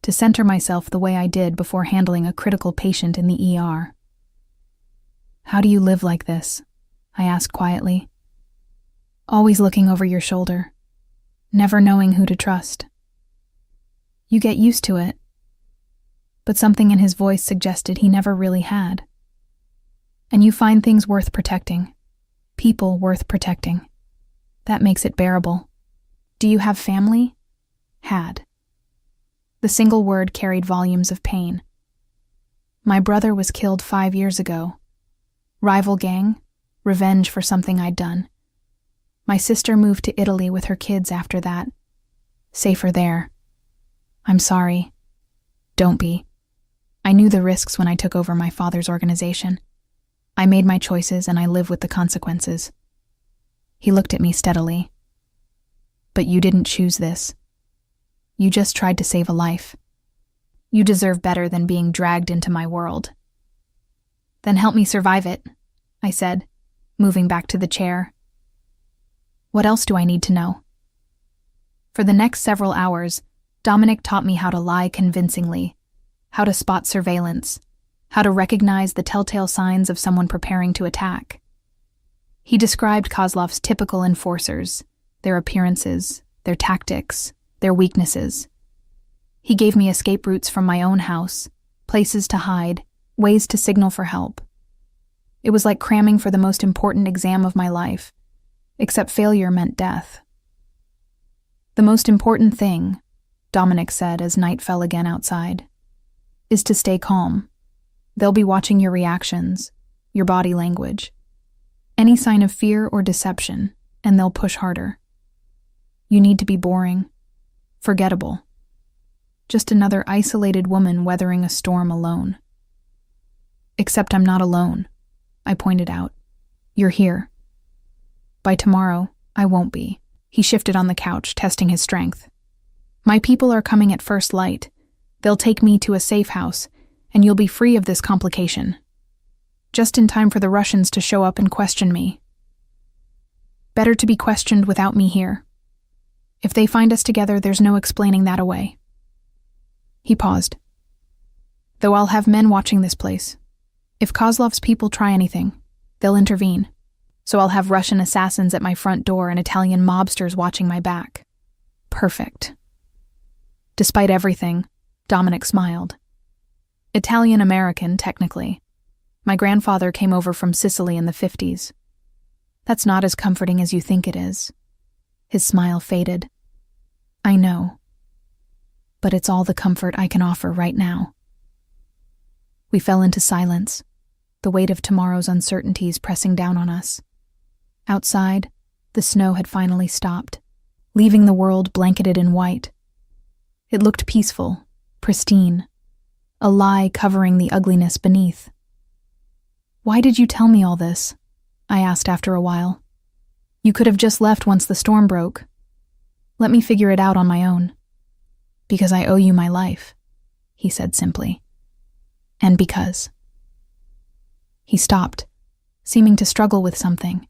to center myself the way I did before handling a critical patient in the ER. "How do you live like this?" I asked quietly. "Always looking over your shoulder, never knowing who to trust." "You get used to it." But something in his voice suggested he never really had. "And you find things worth protecting, people worth protecting. That makes it bearable. Do you have family?" "Had." The single word carried volumes of pain. "My brother was killed 5 years ago. Rival gang, revenge for something I'd done. My sister moved to Italy with her kids after that. Safer there. I'm sorry. Don't be. I knew the risks when I took over my father's organization. I made my choices and I live with the consequences." He looked at me steadily. "But you didn't choose this. You just tried to save a life. You deserve better than being dragged into my world." "Then help me survive it," I said, moving back to the chair. "What else do I need to know?" For the next several hours, Dominic taught me how to lie convincingly, how to spot surveillance, how to recognize the telltale signs of someone preparing to attack. He described Kozlov's typical enforcers, their appearances, their tactics, their weaknesses. He gave me escape routes from my own house, places to hide, ways to signal for help. It was like cramming for the most important exam of my life, except failure meant death. "The most important thing," Dominic said as night fell again outside, "is to stay calm. They'll be watching your reactions, your body language. Any sign of fear or deception, and they'll push harder. You need to be boring, forgettable. Just another isolated woman weathering a storm alone." "Except I'm not alone," I pointed out. "You're here. By tomorrow, I won't be." He shifted on the couch, testing his strength. My people are coming at first light. They'll take me to a safe house, and you'll be free of this complication. Just in time for the Russians to show up and question me. Better to be questioned without me here. If they find us together, there's no explaining that away." He paused. "Though I'll have men watching this place. If Kozlov's people try anything, they'll intervene. So I'll have Russian assassins at my front door and Italian mobsters watching my back." Perfect. Despite everything, Dominic smiled. Italian-American, technically. My grandfather came over from Sicily in the 50s. That's not as comforting as you think it is. His smile faded. "I know. But it's all the comfort I can offer right now." We fell into silence, the weight of tomorrow's uncertainties pressing down on us. Outside, the snow had finally stopped, leaving the world blanketed in white. It looked peaceful, pristine, a lie covering the ugliness beneath. "Why did you tell me all this?" I asked after a while. "You could have just left once the storm broke. Let me figure it out on my own." "Because I owe you my life," he said simply. "And because." He stopped, seeming to struggle with something.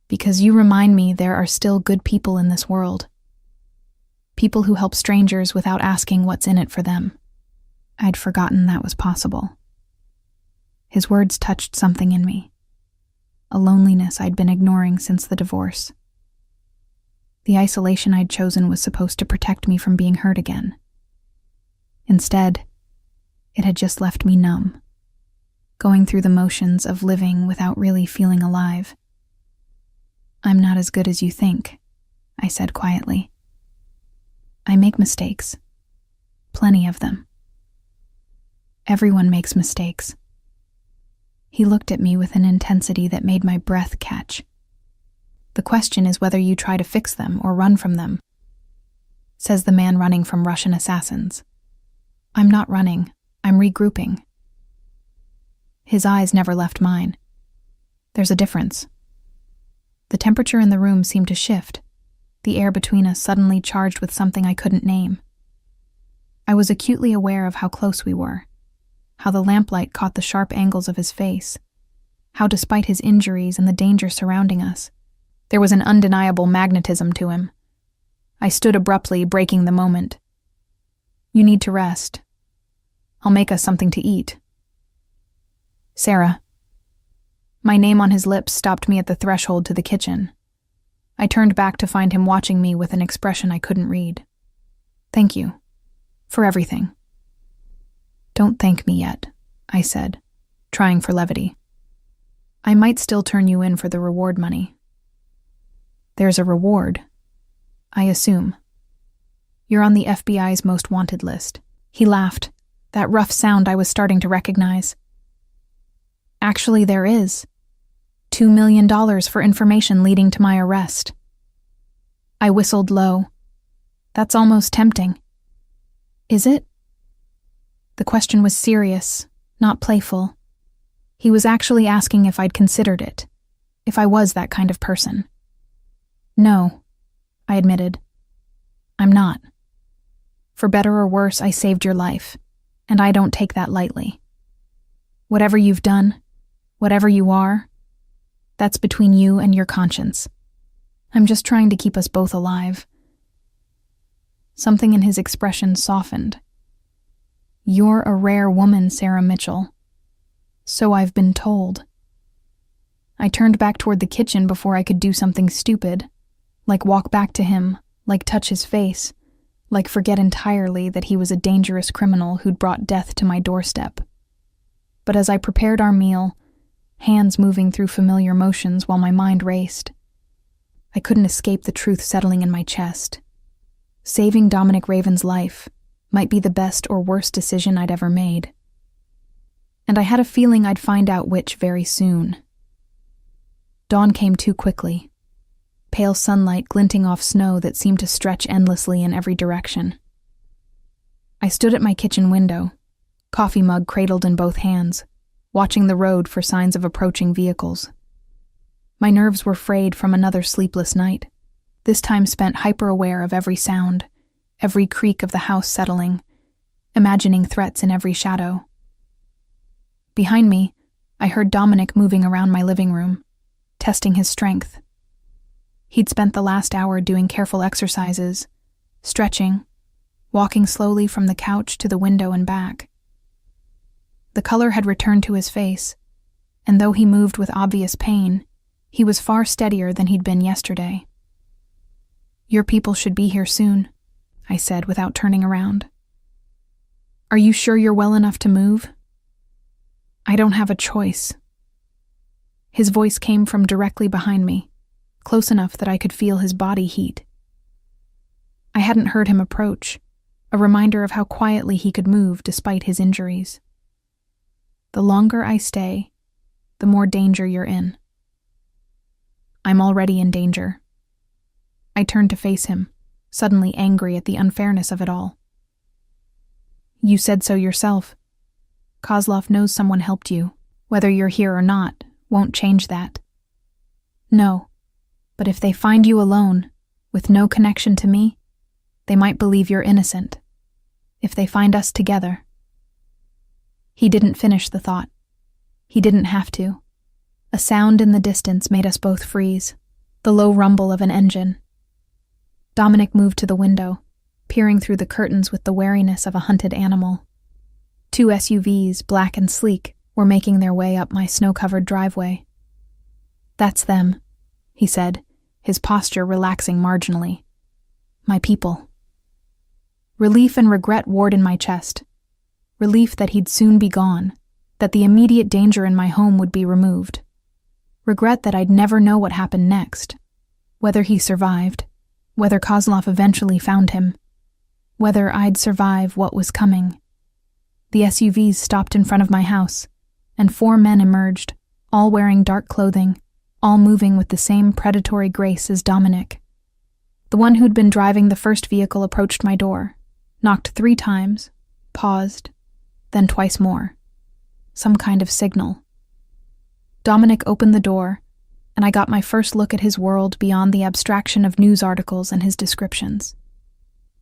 "Because you remind me there are still good people in this world. People who help strangers without asking what's in it for them. I'd forgotten that was possible." His words touched something in me, a loneliness I'd been ignoring since the divorce. The isolation I'd chosen was supposed to protect me from being hurt again. Instead, it had just left me numb, going through the motions of living without really feeling alive. "I'm not as good as you think," I said quietly. "I make mistakes. Plenty of them. Everyone makes mistakes." He looked at me with an intensity that made my breath catch. "The question is whether you try to fix them or run from them," says the man running from Russian assassins. "I'm not running. I'm regrouping." His eyes never left mine. There's a difference. The temperature in the room seemed to shift, the air between us suddenly charged with something I couldn't name. I was acutely aware of how close we were, how the lamplight caught the sharp angles of his face, how despite his injuries and the danger surrounding us, there was an undeniable magnetism to him. I stood abruptly, breaking the moment. "You need to rest. I'll make us something to eat." "Sarah." My name on his lips stopped me at the threshold to the kitchen. I turned back to find him watching me with an expression I couldn't read. "Thank you. For everything." "Don't thank me yet," I said, trying for levity. "I might still turn you in for the reward money." "There's a reward, I assume. You're on the FBI's most wanted list." He laughed, that rough sound I was starting to recognize. "Actually, there is. $2 million for information leading to my arrest." I whistled low. "That's almost tempting." "Is it?" The question was serious, not playful. He was actually asking if I'd considered it, if I was that kind of person. "No," I admitted. "I'm not. For better or worse, I saved your life, and I don't take that lightly. Whatever you've done, whatever you are, that's between you and your conscience. I'm just trying to keep us both alive." Something in his expression softened. "You're a rare woman, Sarah Mitchell. So I've been told." I turned back toward the kitchen before I could do something stupid, like walk back to him, like touch his face, like forget entirely that he was a dangerous criminal who'd brought death to my doorstep. But as I prepared our meal, hands moving through familiar motions while my mind raced, I couldn't escape the truth settling in my chest. Saving Dominic Raven's life might be the best or worst decision I'd ever made. And I had a feeling I'd find out which very soon. Dawn came too quickly, pale sunlight glinting off snow that seemed to stretch endlessly in every direction. I stood at my kitchen window, coffee mug cradled in both hands, watching the road for signs of approaching vehicles. My nerves were frayed from another sleepless night, this time spent hyper-aware of every sound, every creak of the house settling, imagining threats in every shadow. Behind me, I heard Dominic moving around my living room, testing his strength. He'd spent the last hour doing careful exercises, stretching, walking slowly from the couch to the window and back. The color had returned to his face, and though he moved with obvious pain, he was far steadier than he'd been yesterday. "Your people should be here soon," I said without turning around. "Are you sure you're well enough to move?" "I don't have a choice." His voice came from directly behind me, close enough that I could feel his body heat. I hadn't heard him approach, a reminder of how quietly he could move despite his injuries. "The longer I stay, the more danger you're in." "I'm already in danger." I turned to face him, suddenly angry at the unfairness of it all. "You said so yourself. Kozlov knows someone helped you. Whether you're here or not won't change that." "No, but if they find you alone, with no connection to me, they might believe you're innocent. If they find us together." He didn't finish the thought. He didn't have to. A sound in the distance made us both freeze, the low rumble of an engine. Dominic moved to the window, peering through the curtains with the wariness of a hunted animal. 2 SUVs, black and sleek, were making their way up my snow-covered driveway. "That's them," he said, his posture relaxing marginally. "My people." Relief and regret warred in my chest. Relief that he'd soon be gone, that the immediate danger in my home would be removed. Regret that I'd never know what happened next. Whether he survived, whether Kozlov eventually found him, whether I'd survive what was coming. The SUVs stopped in front of my house, and 4 men emerged, all wearing dark clothing, all moving with the same predatory grace as Dominic. The one who'd been driving the first vehicle approached my door, knocked 3 times, paused, then twice more. Some kind of signal. Dominic opened the door, and I got my first look at his world beyond the abstraction of news articles and his descriptions.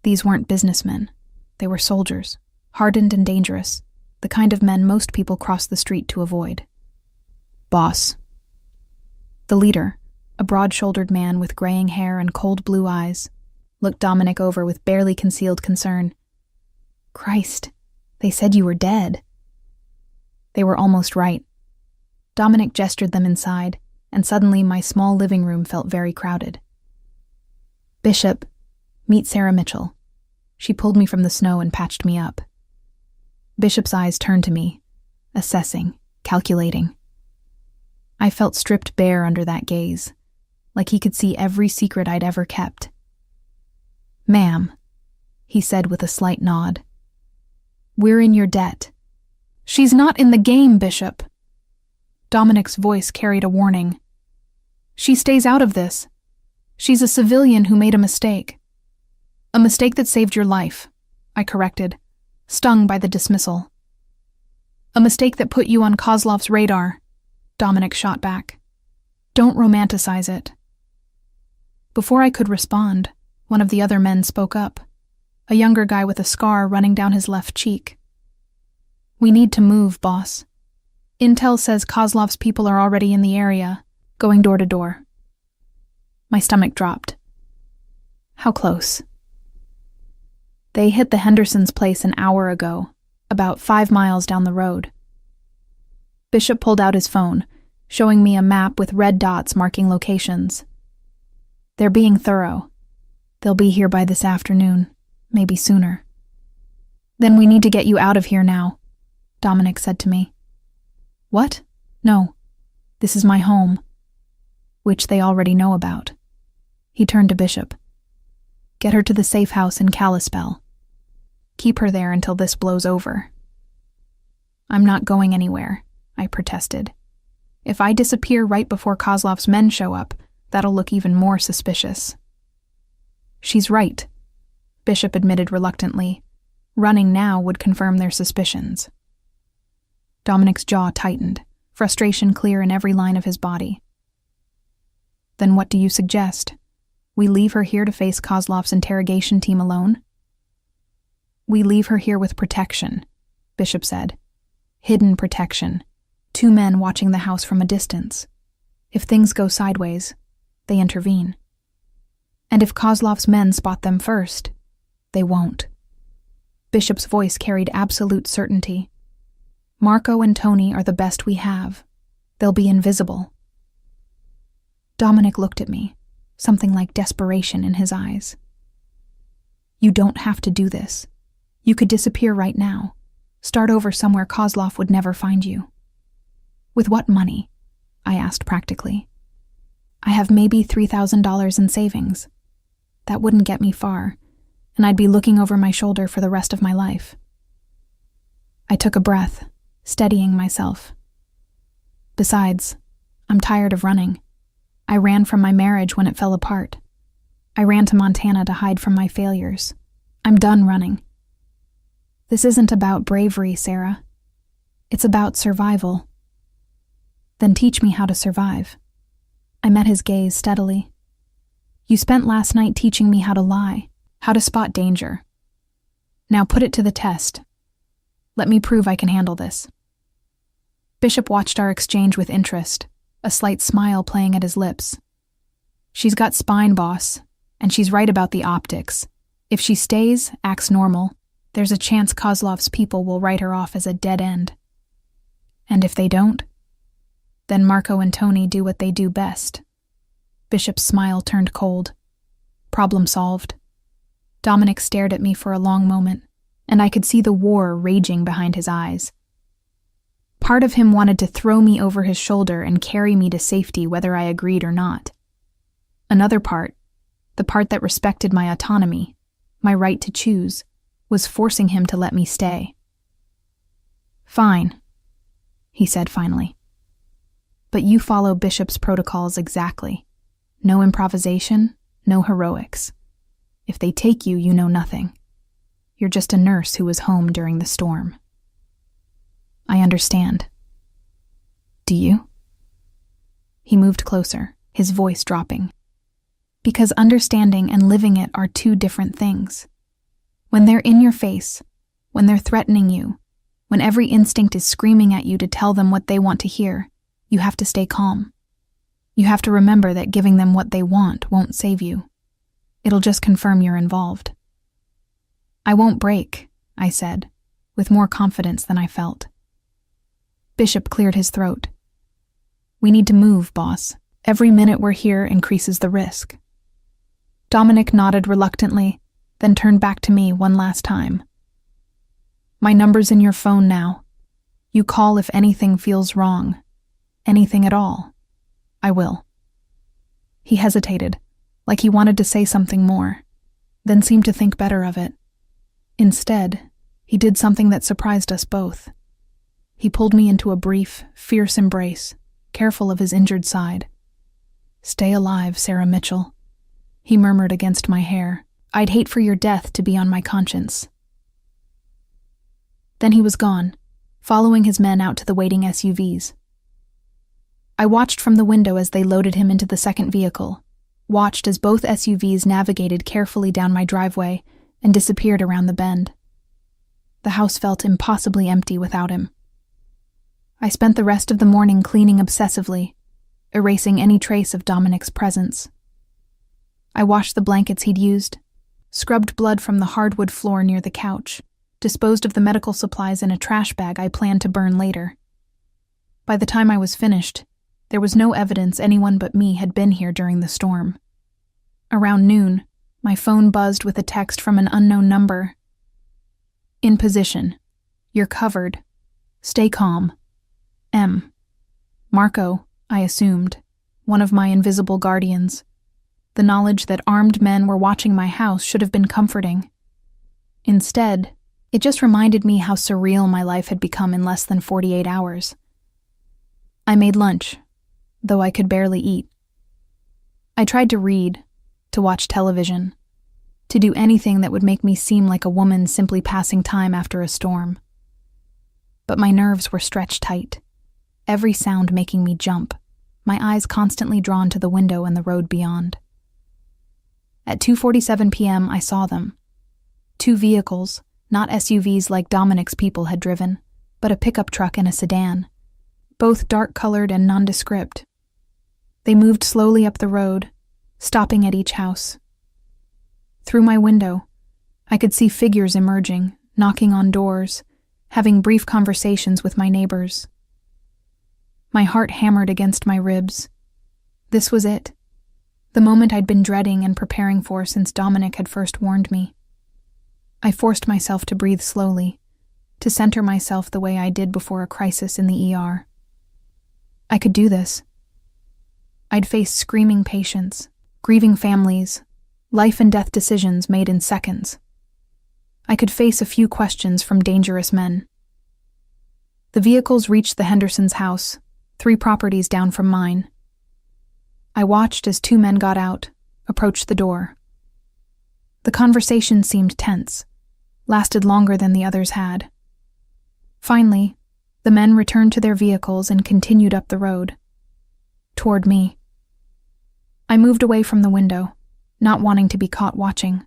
These weren't businessmen. They were soldiers, hardened and dangerous, the kind of men most people cross the street to avoid. "Boss." The leader, a broad-shouldered man with graying hair and cold blue eyes, looked Dominic over with barely concealed concern. "Christ, they said you were dead." They were almost right. Dominic gestured them inside, and suddenly my small living room felt very crowded. "Bishop, meet Sarah Mitchell." She pulled me from the snow and patched me up. Bishop's eyes turned to me, assessing, calculating. I felt stripped bare under that gaze, like he could see every secret I'd ever kept. "Ma'am," he said with a slight nod, "we're in your debt." "She's not in the game, Bishop." Dominic's voice carried a warning. "She stays out of this. She's a civilian who made a mistake." "A mistake that saved your life," I corrected, stung by the dismissal. "A mistake that put you on Kozlov's radar," Dominic shot back. "Don't romanticize it." Before I could respond, one of the other men spoke up, a younger guy with a scar running down his left cheek. "We need to move, boss. Intel says Kozlov's people are already in the area, going door to door." My stomach dropped. How close? "They hit the Hendersons' place an hour ago, about 5 miles down the road." Bishop pulled out his phone, showing me a map with red dots marking locations. "They're being thorough. They'll be here by this afternoon, maybe sooner." "Then we need to get you out of here now," Dominic said to me. "What? No. This is my home." Which they already know about. He turned to Bishop. "Get her to the safe house in Kalispell. Keep her there until this blows over." "I'm not going anywhere," I protested. "If I disappear right before Kozlov's men show up, that'll look even more suspicious." "She's right," Bishop admitted reluctantly. Running now would confirm their suspicions. Dominic's jaw tightened, frustration clear in every line of his body. "Then what do you suggest? We leave her here to face Kozlov's interrogation team alone? We leave her here with protection, Bishop said. Hidden protection. 2 men watching the house from a distance. If things go sideways, they intervene. And if Kozlov's men spot them first, they won't. Bishop's voice carried absolute certainty. Marco and Tony are the best we have. They'll be invisible. Dominic looked at me, something like desperation in his eyes. You don't have to do this. You could disappear right now. Start over somewhere Kozlov would never find you. With what money? I asked practically. I have maybe $3,000 in savings. That wouldn't get me far, and I'd be looking over my shoulder for the rest of my life. I took a breath, steadying myself. Besides, I'm tired of running. I ran from my marriage when it fell apart. I ran to Montana to hide from my failures. I'm done running. This isn't about bravery, Sarah. It's about survival. Then teach me how to survive. I met his gaze steadily. You spent last night teaching me how to lie, how to spot danger. Now put it to the test. Let me prove I can handle this. Bishop watched our exchange with interest, a slight smile playing at his lips. She's got spine, boss, and she's right about the optics. If she stays, acts normal, there's a chance Kozlov's people will write her off as a dead end. And if they don't, then Marco and Tony do what they do best. Bishop's smile turned cold. Problem solved. Dominic stared at me for a long moment, and I could see the war raging behind his eyes. Part of him wanted to throw me over his shoulder and carry me to safety whether I agreed or not. Another part, the part that respected my autonomy, my right to choose, was forcing him to let me stay. Fine, he said finally. But you follow Bishop's protocols exactly. No improvisation, no heroics. If they take you, you know nothing. You're just a nurse who was home during the storm. I understand. Do you? He moved closer, his voice dropping. Because understanding and living it are 2 different things. When they're in your face, when they're threatening you, when every instinct is screaming at you to tell them what they want to hear, you have to stay calm. You have to remember that giving them what they want won't save you. It'll just confirm you're involved. I won't break, I said, with more confidence than I felt. Bishop cleared his throat. We need to move, boss. Every minute we're here increases the risk. Dominic nodded reluctantly, then turned back to me one last time. My number's in your phone now. You call if anything feels wrong. Anything at all. I will. He hesitated, like he wanted to say something more, then seemed to think better of it. Instead, he did something that surprised us both. He pulled me into a brief, fierce embrace, careful of his injured side. Stay alive, Sarah Mitchell, he murmured against my hair. I'd hate for your death to be on my conscience. Then he was gone, following his men out to the waiting SUVs. I watched from the window as they loaded him into the second vehicle, watched as both SUVs navigated carefully down my driveway and disappeared around the bend. The house felt impossibly empty without him. I spent the rest of the morning cleaning obsessively, erasing any trace of Dominic's presence. I washed the blankets he'd used, scrubbed blood from the hardwood floor near the couch, disposed of the medical supplies in a trash bag I planned to burn later. By the time I was finished, there was no evidence anyone but me had been here during the storm. Around noon, my phone buzzed with a text from an unknown number. In position. You're covered. Stay calm. M. Marco, I assumed, one of my invisible guardians. The knowledge that armed men were watching my house should have been comforting. Instead, it just reminded me how surreal my life had become in less than 48 hours. I made lunch, though I could barely eat. I tried to read, to watch television, to do anything that would make me seem like a woman simply passing time after a storm. But my nerves were stretched tight, every sound making me jump, my eyes constantly drawn to the window and the road beyond. At 2:47 p.m., I saw them. 2 vehicles, Not SUVs like Dominic's people had driven, but a pickup truck and a sedan, both dark-colored and nondescript. They moved slowly up the road, stopping at each house. Through my window, I could see figures emerging, knocking on doors, having brief conversations with my neighbors. My heart hammered against my ribs. This was it, the moment I'd been dreading and preparing for since Dominic had first warned me. I forced myself to breathe slowly, to center myself the way I did before a crisis in the ER. I could do this. I'd face screaming patients, grieving families, life and death decisions made in seconds. I could face a few questions from dangerous men. The vehicles reached the Hendersons' house, 3 properties down from mine. I watched as 2 men got out, approached the door. The conversation seemed tense, lasted longer than the others had. Finally, the men returned to their vehicles and continued up the road, toward me. I moved away from the window, not wanting to be caught watching.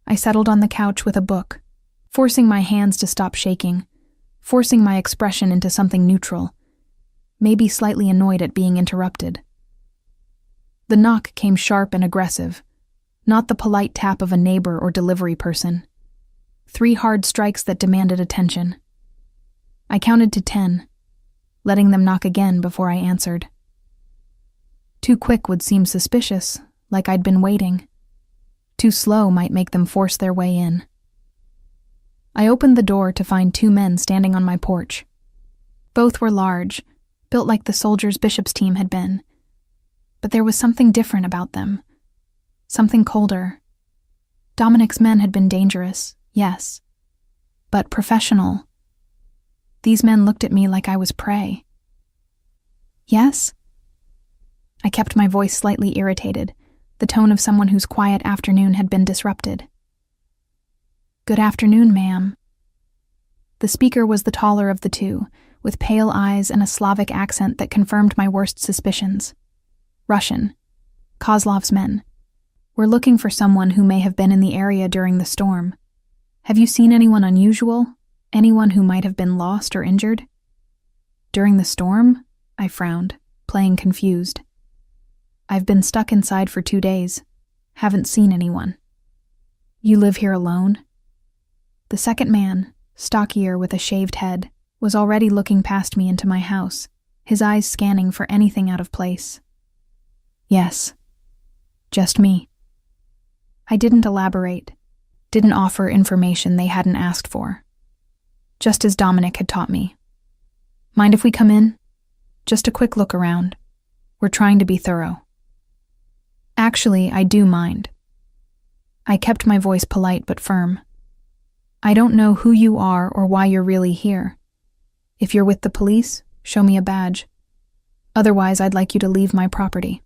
I settled on the couch with a book, forcing my hands to stop shaking, forcing my expression into something neutral, maybe slightly annoyed at being interrupted. The knock came sharp and aggressive, not the polite tap of a neighbor or delivery person. 3 hard strikes that demanded attention. I counted to 10, letting them knock again before I answered. Too quick would seem suspicious, like I'd been waiting. Too slow might make them force their way in. I opened the door to find 2 men standing on my porch. Both were large, built like the soldiers Bishop's team had been. But there was something different about them. Something colder. Dominic's men had been dangerous, yes, but professional. These men looked at me like I was prey. Yes? I kept my voice slightly irritated, the tone of someone whose quiet afternoon had been disrupted. Good afternoon, ma'am. The speaker was the taller of the 2, with pale eyes and a Slavic accent that confirmed my worst suspicions. Russian. Kozlov's men. We're looking for someone who may have been in the area during the storm. Have you seen anyone unusual? Anyone who might have been lost or injured? During the storm? I frowned, playing confused. I've been stuck inside for 2 days. Haven't seen anyone. You live here alone? The second man, stockier with a shaved head, was already looking past me into my house, his eyes scanning for anything out of place. Yes. Just me. I didn't elaborate, didn't offer information they hadn't asked for. Just as Dominic had taught me. Mind if we come in? Just a quick look around. We're trying to be thorough. Actually, I do mind. I kept my voice polite but firm. I don't know who you are or why you're really here. If you're with the police, show me a badge. Otherwise, I'd like you to leave my property.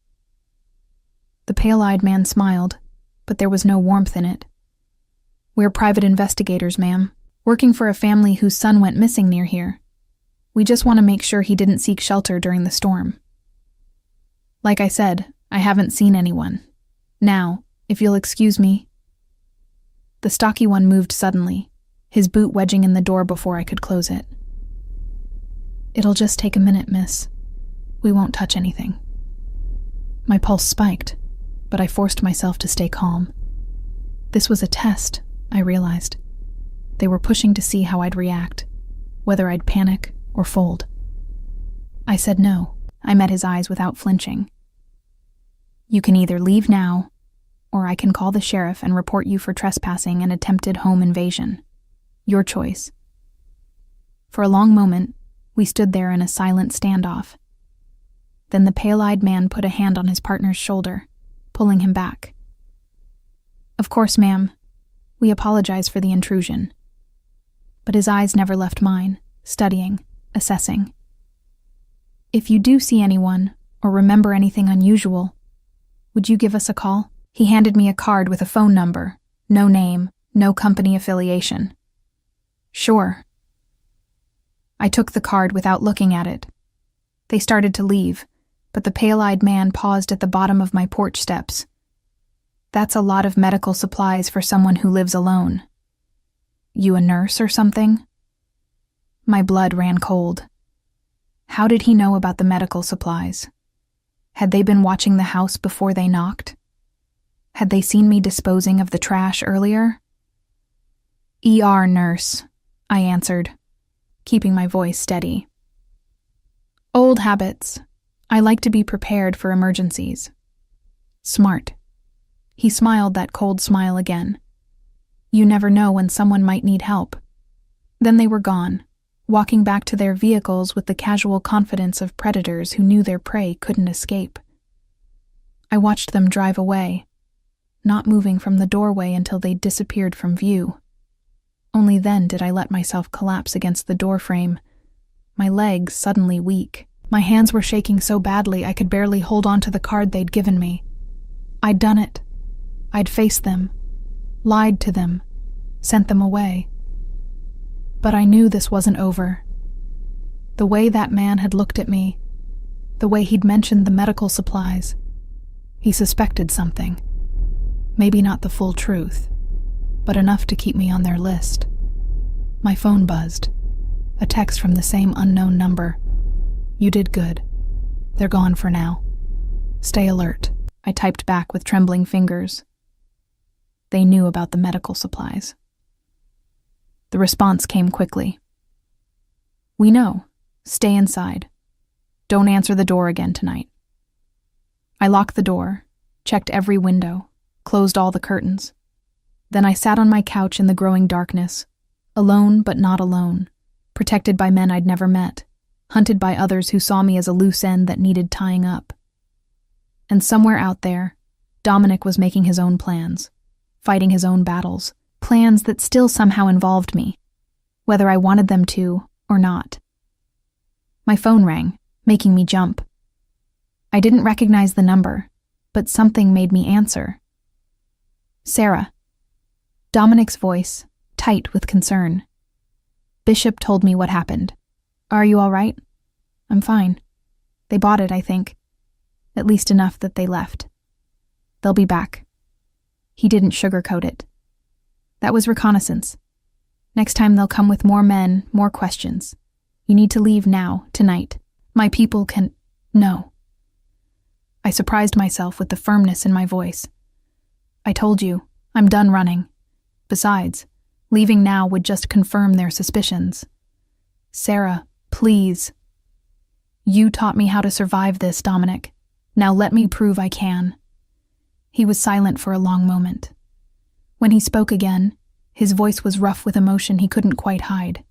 The pale-eyed man smiled, but there was no warmth in it. We're private investigators, ma'am, working for a family whose son went missing near here. We just want to make sure he didn't seek shelter during the storm. Like I said, I haven't seen anyone. Now, if you'll excuse me. The stocky one moved suddenly, his boot wedging in the door before I could close it. It'll just take a minute, miss. We won't touch anything. My pulse spiked, but I forced myself to stay calm. This was a test, I realized. They were pushing to see how I'd react, whether I'd panic or fold. I said no. I met his eyes without flinching. You can either leave now, or I can call the sheriff and report you for trespassing and attempted home invasion. Your choice. For a long moment, we stood there in a silent standoff. Then the pale-eyed man put a hand on his partner's shoulder, pulling him back. Of course, ma'am. We apologize for the intrusion. But his eyes never left mine, studying, assessing. If you do see anyone, or remember anything unusual, would you give us a call? He handed me a card with a phone number, no name, no company affiliation. Sure. I took the card without looking at it. They started to leave, but the pale-eyed man paused at the bottom of my porch steps. That's a lot of medical supplies for someone who lives alone. You a nurse or something? My blood ran cold. How did he know about the medical supplies? Had they been watching the house before they knocked? Had they seen me disposing of the trash earlier? ER nurse, I answered, keeping my voice steady. Old habits. I like to be prepared for emergencies. Smart. He smiled that cold smile again. You never know when someone might need help. Then they were gone, walking back to their vehicles with the casual confidence of predators who knew their prey couldn't escape. I watched them drive away, not moving from the doorway until they disappeared from view. Only then did I let myself collapse against the doorframe, my legs suddenly weak. My hands were shaking so badly I could barely hold on to the card they'd given me. I'd done it. I'd faced them, lied to them, sent them away. But I knew this wasn't over. The way that man had looked at me, the way he'd mentioned the medical supplies, he suspected something. Maybe not the full truth, but enough to keep me on their list. My phone buzzed. A text from the same unknown number. You did good. They're gone for now. Stay alert, I typed back with trembling fingers. They knew about the medical supplies. The response came quickly. We know. Stay inside. Don't answer the door again tonight. I locked the door, checked every window, closed all the curtains. Then I sat on my couch in the growing darkness, alone but not alone, protected by men I'd never met, hunted by others who saw me as a loose end that needed tying up. And somewhere out there, Dominic was making his own plans, fighting his own battles, plans that still somehow involved me, whether I wanted them to or not. My phone rang, making me jump. I didn't recognize the number, but something made me answer. Sarah. Dominic's voice, tight with concern. Bishop told me what happened. Are you all right? I'm fine. They bought it, I think. At least enough that they left. They'll be back. He didn't sugarcoat it. That was reconnaissance. Next time they'll come with more men, more questions. You need to leave now, tonight. My people can... No. I surprised myself with the firmness in my voice. I told you, I'm done running. Besides, leaving now would just confirm their suspicions. Sarah, please. You taught me how to survive this, Dominic. Now let me prove I can. He was silent for a long moment. When he spoke again, his voice was rough with emotion he couldn't quite hide.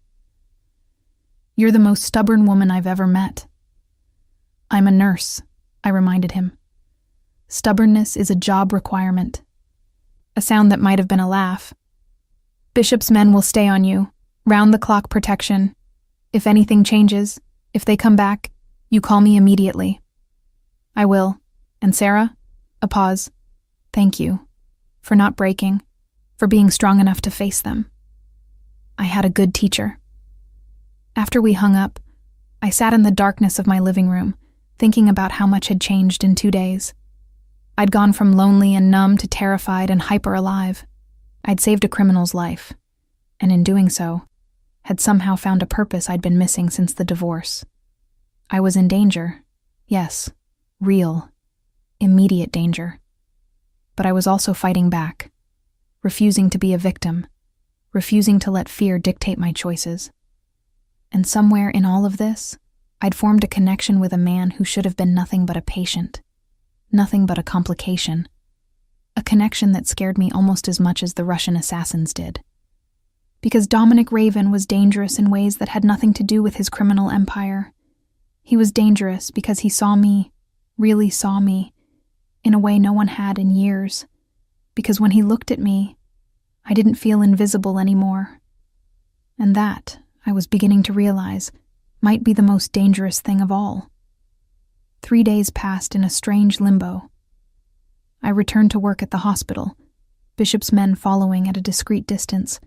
You're the most stubborn woman I've ever met. I'm a nurse, I reminded him. Stubbornness is a job requirement. A sound that might have been a laugh. Bishop's men will stay on you, round-the-clock protection. If anything changes, if they come back, you call me immediately. I will. And Sarah? A pause. Thank you. For not breaking. For being strong enough to face them. I had a good teacher. After we hung up, I sat in the darkness of my living room, thinking about how much had changed in 2 days. I'd gone from lonely and numb to terrified and hyper-alive. I'd saved a criminal's life, and in doing so, had somehow found a purpose I'd been missing since the divorce. I was in danger. Yes, real, immediate danger. But I was also fighting back, refusing to be a victim, refusing to let fear dictate my choices. And somewhere in all of this, I'd formed a connection with a man who should have been nothing but a patient, nothing but a complication. A connection that scared me almost as much as the Russian assassins did. Because Dominic Raven was dangerous in ways that had nothing to do with his criminal empire. He was dangerous because he saw me, really saw me, in a way no one had in years. Because when he looked at me, I didn't feel invisible anymore. And that, I was beginning to realize, might be the most dangerous thing of all. 3 days passed in a strange limbo. I returned to work at the hospital, Bishop's men following at a discreet distance,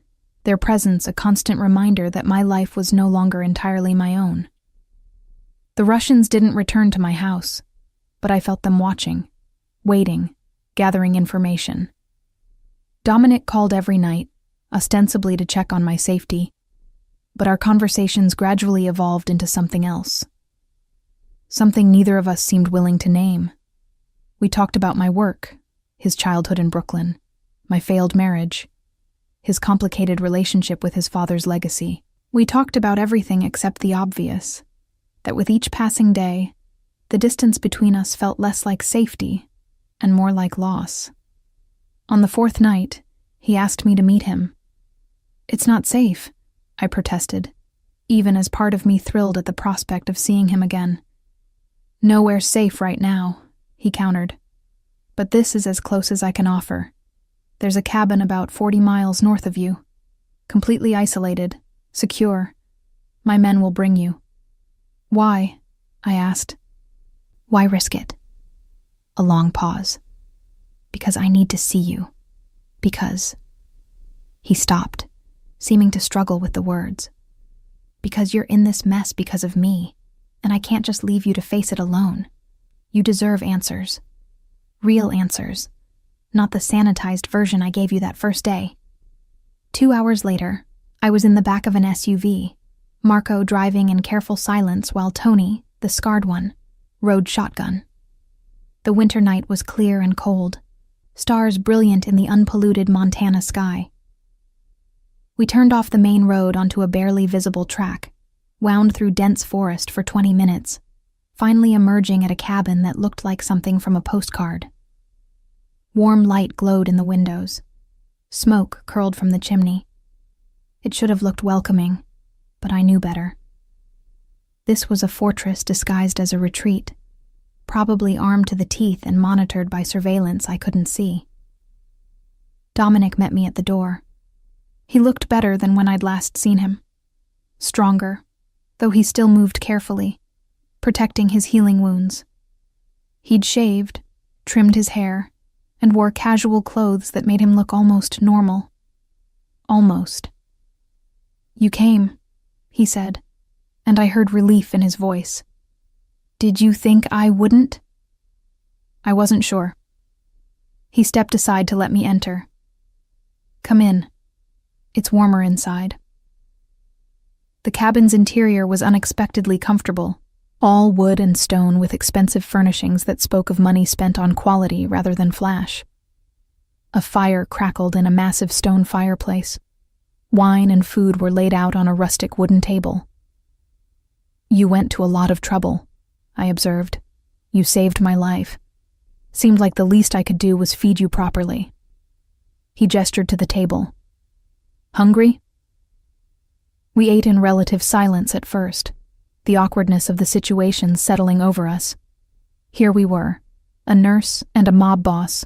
their presence a constant reminder that my life was no longer entirely my own. The Russians didn't return to my house, but I felt them watching, waiting, gathering information. Dominic called every night, ostensibly to check on my safety, but our conversations gradually evolved into something else. Something neither of us seemed willing to name. We talked about my work, his childhood in Brooklyn, my failed marriage, his complicated relationship with his father's legacy. We talked about everything except the obvious, that with each passing day, the distance between us felt less like safety and more like loss. On the fourth night, he asked me to meet him. "It's not safe," I protested, even as part of me thrilled at the prospect of seeing him again. "Nowhere's safe right now," he countered. "But this is as close as I can offer. There's a cabin about 40 miles north of you. Completely isolated, secure. My men will bring you." "Why?" I asked. "Why risk it?" A long pause. "Because I need to see you. Because..." He stopped, seeming to struggle with the words. "Because you're in this mess because of me, and I can't just leave you to face it alone. You deserve answers. Real answers. Not the sanitized version I gave you that first day." 2 hours later, I was in the back of an SUV, Marco driving in careful silence while Tony, the scarred one, rode shotgun. The winter night was clear and cold, stars brilliant in the unpolluted Montana sky. We turned off the main road onto a barely visible track, wound through dense forest for 20 minutes, finally emerging at a cabin that looked like something from a postcard. Warm light glowed in the windows. Smoke curled from the chimney. It should have looked welcoming, but I knew better. This was a fortress disguised as a retreat, probably armed to the teeth and monitored by surveillance I couldn't see. Dominic met me at the door. He looked better than when I'd last seen him. Stronger, though he still moved carefully, protecting his healing wounds. He'd shaved, trimmed his hair, and wore casual clothes that made him look almost normal. Almost. "You came," he said, and I heard relief in his voice. "Did you think I wouldn't?" I wasn't sure. He stepped aside to let me enter. "Come in. It's warmer inside." The cabin's interior was unexpectedly comfortable, all wood and stone with expensive furnishings that spoke of money spent on quality rather than flash. A fire crackled in a massive stone fireplace. Wine and food were laid out on a rustic wooden table. "You went to a lot of trouble," I observed. "You saved my life. Seemed like the least I could do was feed you properly." He gestured to the table. "Hungry?" We ate in relative silence at first, the awkwardness of the situation settling over us. Here we were, a nurse and a mob boss,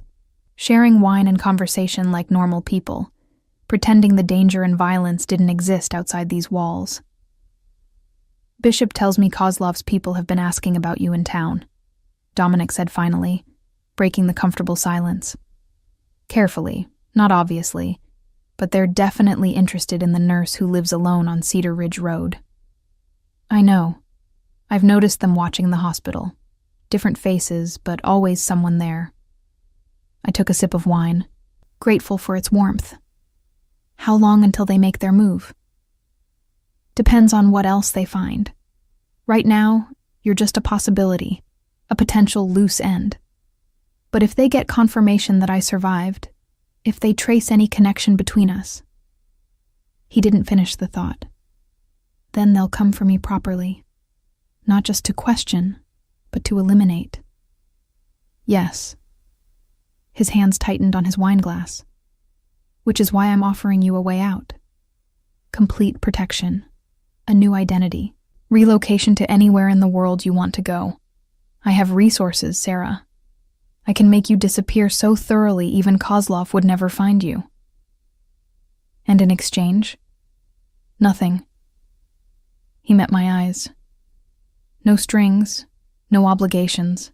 sharing wine and conversation like normal people, pretending the danger and violence didn't exist outside these walls. "Bishop tells me Kozlov's people have been asking about you in town," Dominic said finally, breaking the comfortable silence. "Carefully, not obviously, but they're definitely interested in the nurse who lives alone on Cedar Ridge Road." "I know. I've noticed them watching the hospital. Different faces, but always someone there." I took a sip of wine, grateful for its warmth. "How long until they make their move?" "Depends on what else they find. Right now, you're just a possibility, a potential loose end. But if they get confirmation that I survived, if they trace any connection between us..." He didn't finish the thought. "Then they'll come for me properly. Not just to question, but to eliminate." "Yes." His hands tightened on his wineglass. "Which is why I'm offering you a way out. Complete protection. A new identity. Relocation to anywhere in the world you want to go. I have resources, Sarah. I can make you disappear so thoroughly even Kozlov would never find you." "And in exchange?" "Nothing." He met my eyes. "No strings, no obligations.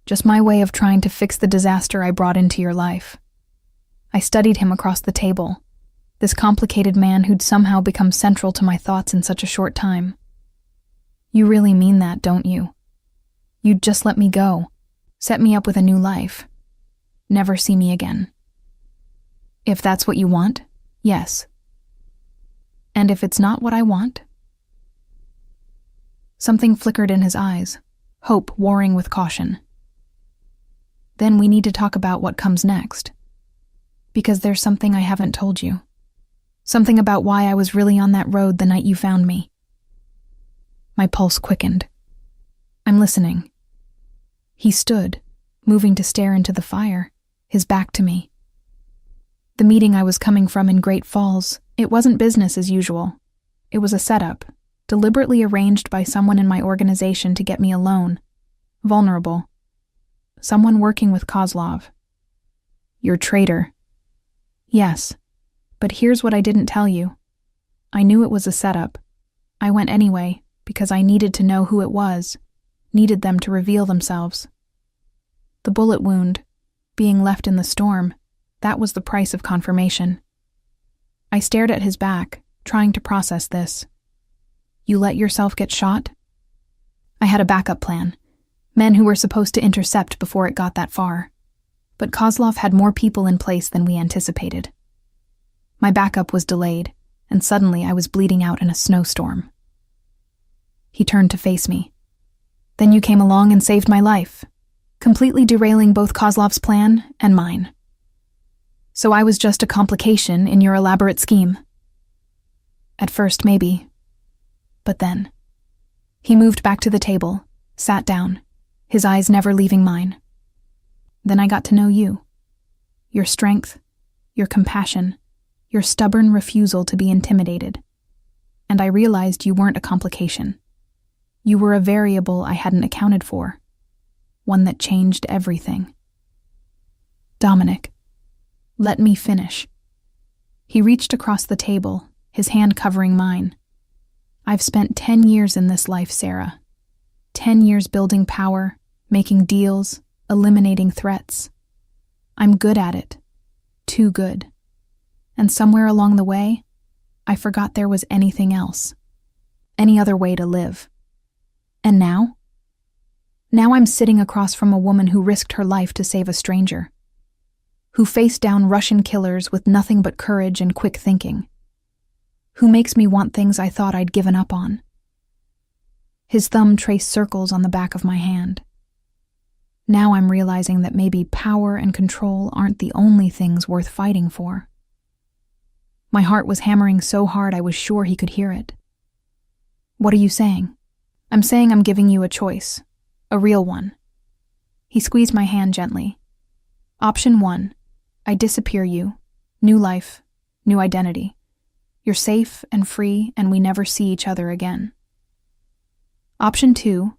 Just my way of trying to fix the disaster I brought into your life." I studied him across the table, this complicated man who'd somehow become central to my thoughts in such a short time. "You really mean that, don't you? You'd just let me go, set me up with a new life, never see me again." "If that's what you want," Yes. And if it's not what I want? Something flickered in his eyes, hope warring with caution. Then we need to talk about what comes next. Because there's something I haven't told you. Something about why I was really on that road the night you found me. My pulse quickened. I'm listening. He stood, moving to stare into the fire, his back to me. The meeting I was coming from in Great Falls, it wasn't business as usual. It was a setup, deliberately arranged by someone in my organization to get me alone, vulnerable. Someone working with Kozlov. Your traitor. Yes, but here's what I didn't tell you. I knew it was a setup. I went anyway, because I needed to know who it was, needed them to reveal themselves. The bullet wound, being left in the storm, that was the price of confirmation. I stared at his back, trying to process this. You let yourself get shot? I had a backup plan. Men who were supposed to intercept before it got that far. But Kozlov had more people in place than we anticipated. My backup was delayed, and suddenly I was bleeding out in a snowstorm. He turned to face me. Then you came along and saved my life, completely derailing both Kozlov's plan and mine. So I was just a complication in your elaborate scheme. At first, maybe. But then. He moved back to the table, sat down, his eyes never leaving mine. Then I got to know you. Your strength, your compassion, your stubborn refusal to be intimidated. And I realized you weren't a complication. You were a variable I hadn't accounted for. One that changed everything. Dominic, let me finish. He reached across the table, his hand covering mine. I've spent 10 years in this life, Sarah. 10 years building power, making deals, eliminating threats. I'm good at it. Too good. And somewhere along the way, I forgot there was anything else. Any other way to live. And now? Now I'm sitting across from a woman who risked her life to save a stranger. Who faced down Russian killers with nothing but courage and quick thinking. Who makes me want things I thought I'd given up on. His thumb traced circles on the back of my hand. Now I'm realizing that maybe power and control aren't the only things worth fighting for. My heart was hammering so hard I was sure he could hear it. What are you saying? I'm saying I'm giving you a choice. A real one. He squeezed my hand gently. Option 1. I disappear you. New life. New identity. You're safe and free and we never see each other again. Option 2.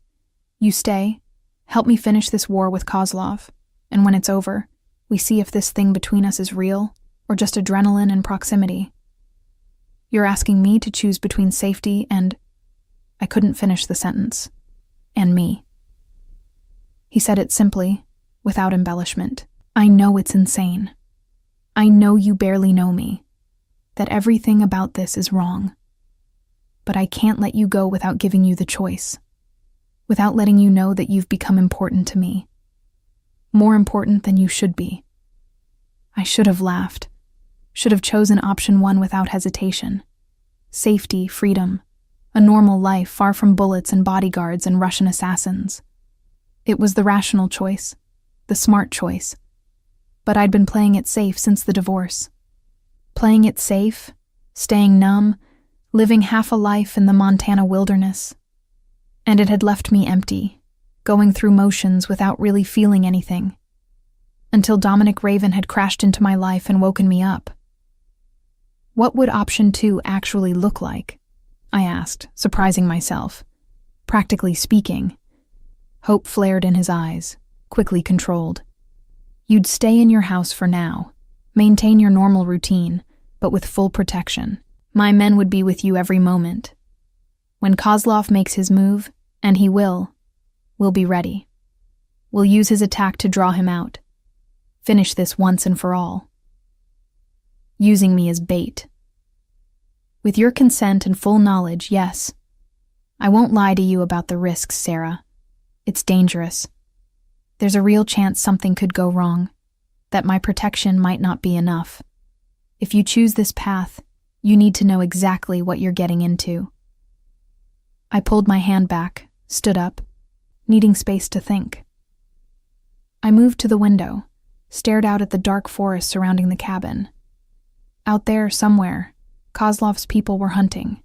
You stay. Help me finish this war with Kozlov. And when it's over, we see if this thing between us is real or just adrenaline and proximity. You're asking me to choose between safety and... I couldn't finish the sentence. And me. He said it simply, without embellishment. I know it's insane. I know you barely know me. That everything about this is wrong. But I can't let you go without giving you the choice. Without letting you know that you've become important to me. More important than you should be. I should have laughed. Should have chosen option 1 without hesitation. Safety, freedom. A normal life far from bullets and bodyguards and Russian assassins. It was the rational choice. The smart choice. But I'd been playing it safe since the divorce. Playing it safe, staying numb, living half a life in the Montana wilderness. And it had left me empty, going through motions without really feeling anything. Until Dominic Raven had crashed into my life and woken me up. What would option 2 actually look like? I asked, surprising myself. Practically speaking. Hope flared in his eyes, quickly controlled. You'd stay in your house for now, maintain your normal routine, but with full protection. My men would be with you every moment. When Kozlov makes his move, and he will, we'll be ready. We'll use his attack to draw him out. Finish this once and for all. Using me as bait. With your consent and full knowledge, yes. I won't lie to you about the risks, Sarah. It's dangerous. There's a real chance something could go wrong, that my protection might not be enough. If you choose this path, you need to know exactly what you're getting into. I pulled my hand back, stood up, needing space to think. I moved to the window, stared out at the dark forest surrounding the cabin. Out there, somewhere, Kozlov's people were hunting.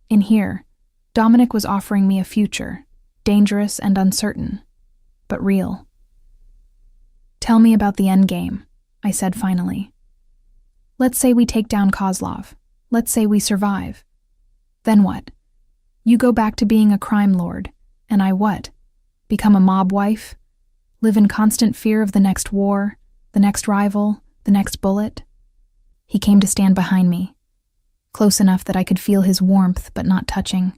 In here, Dominic was offering me a future, dangerous and uncertain, but real. "Tell me about the endgame," I said finally. "Let's say we take down Kozlov. Let's say we survive. Then what? You go back to being a crime lord, and I what? Become a mob wife? Live in constant fear of the next war, the next rival, the next bullet?" He came to stand behind me, close enough that I could feel his warmth but not touching.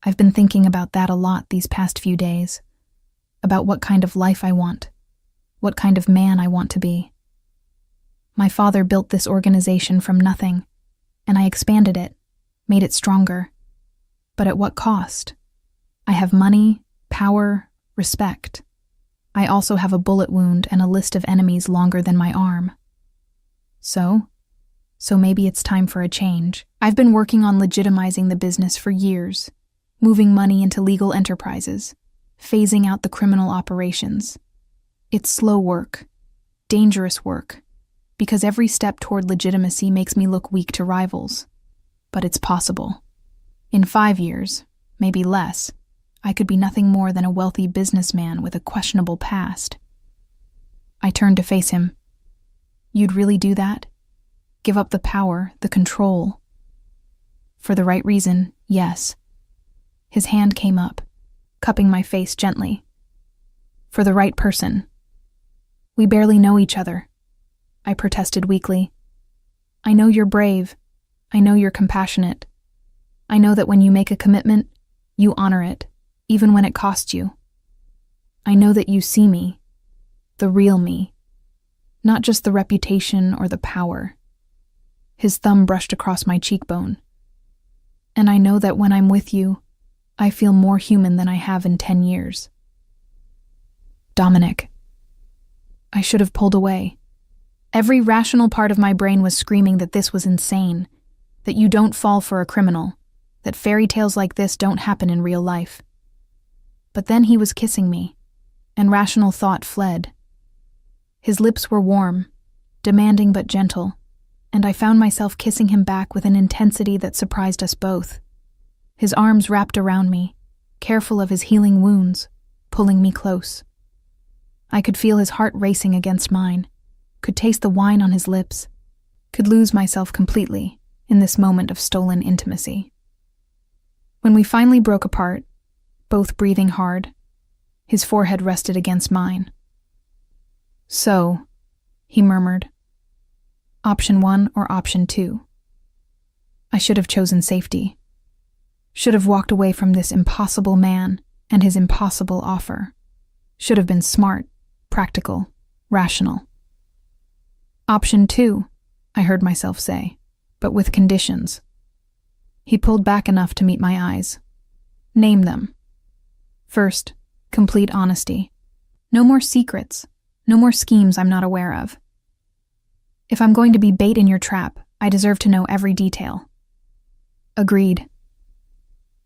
I've been thinking about that a lot these past few days, about what kind of life I want, what kind of man I want to be. My father built this organization from nothing, and I expanded it, made it stronger. But at what cost? I have money, power, respect. I also have a bullet wound and a list of enemies longer than my arm. So maybe it's time for a change. I've been working on legitimizing the business for years, moving money into legal enterprises, phasing out the criminal operations. It's slow work, dangerous work, because every step toward legitimacy makes me look weak to rivals. But it's possible. In 5 years, maybe less, I could be nothing more than a wealthy businessman with a questionable past. I turned to face him. "You'd really do that? Give up the power, the control?" "For the right reason, yes." His hand came up, cupping my face gently. "For the right person." "We barely know each other," I protested weakly. "I know you're brave. I know you're compassionate. I know that when you make a commitment, you honor it, even when it costs you. I know that you see me, the real me, not just the reputation or the power." His thumb brushed across my cheekbone. "And I know that when I'm with you, I feel more human than I have in 10 years. Dominic. I should have pulled away. Every rational part of my brain was screaming that this was insane, that you don't fall for a criminal, that fairy tales like this don't happen in real life. But then he was kissing me, and rational thought fled. His lips were warm, demanding but gentle, and I found myself kissing him back with an intensity that surprised us both. His arms wrapped around me, careful of his healing wounds, pulling me close. I could feel his heart racing against mine, could taste the wine on his lips, could lose myself completely in this moment of stolen intimacy. When we finally broke apart, both breathing hard, his forehead rested against mine. "So," he murmured, "option 1 or option 2? I should have chosen safety. Should have walked away from this impossible man and his impossible offer. Should have been smart, practical, rational. Option 2, I heard myself say, but with conditions." He pulled back enough to meet my eyes. "Name them." "First, complete honesty. No more secrets, no more schemes I'm not aware of. If I'm going to be bait in your trap, I deserve to know every detail." "Agreed."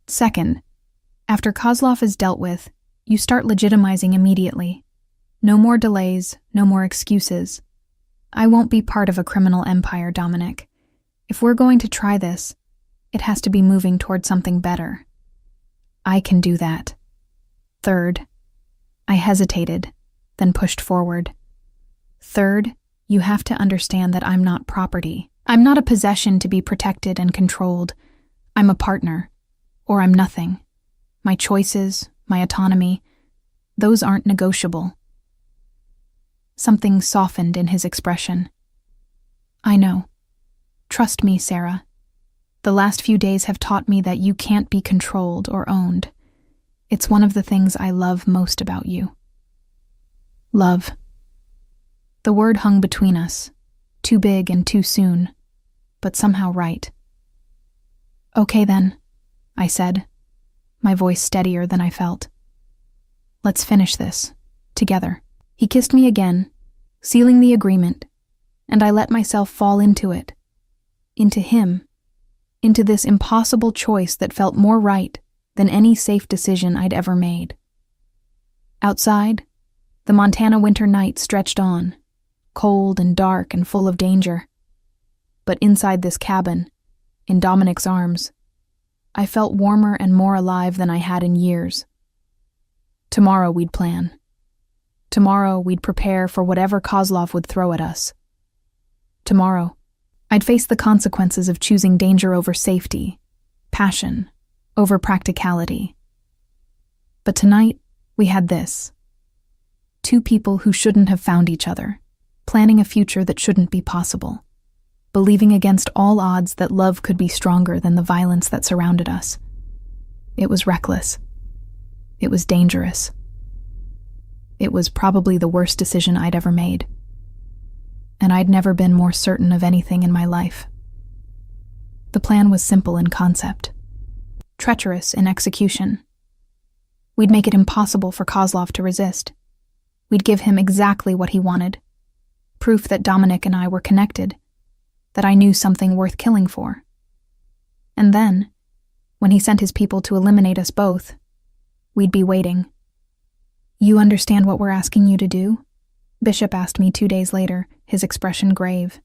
"Second, after Kozlov is dealt with, you start legitimizing immediately. No more delays, no more excuses. I won't be part of a criminal empire, Dominic. If we're going to try this, it has to be moving toward something better. I can do that." Third, I hesitated, then pushed forward. "Third, you have to understand that I'm not property. I'm not a possession to be protected and controlled. I'm a partner, or I'm nothing. My choices, my autonomy, those aren't negotiable." Something softened in his expression. "I know. Trust me, Sarah. The last few days have taught me that you can't be controlled or owned. It's one of the things I love most about you." Love. The word hung between us, too big and too soon, but somehow right. "Okay then," I said, my voice steadier than I felt. "Let's finish this, together." He kissed me again, sealing the agreement, and I let myself fall into it. Into him. Into this impossible choice that felt more right than any safe decision I'd ever made. Outside, the Montana winter night stretched on, cold and dark and full of danger. But inside this cabin, in Dominic's arms, I felt warmer and more alive than I had in years. Tomorrow we'd plan. Tomorrow we'd prepare for whatever Kozlov would throw at us. Tomorrow, I'd face the consequences of choosing danger over safety, passion over practicality. But tonight, we had this. Two people who shouldn't have found each other, planning a future that shouldn't be possible, believing against all odds that love could be stronger than the violence that surrounded us. It was reckless. It was dangerous. It was probably the worst decision I'd ever made. And I'd never been more certain of anything in my life. The plan was simple in concept, treacherous in execution. We'd make it impossible for Kozlov to resist. We'd give him exactly what he wanted, proof that Dominic and I were connected, that I knew something worth killing for. And then, when he sent his people to eliminate us both, we'd be waiting. "You understand what we're asking you to do?" Bishop asked me 2 days later, his expression grave.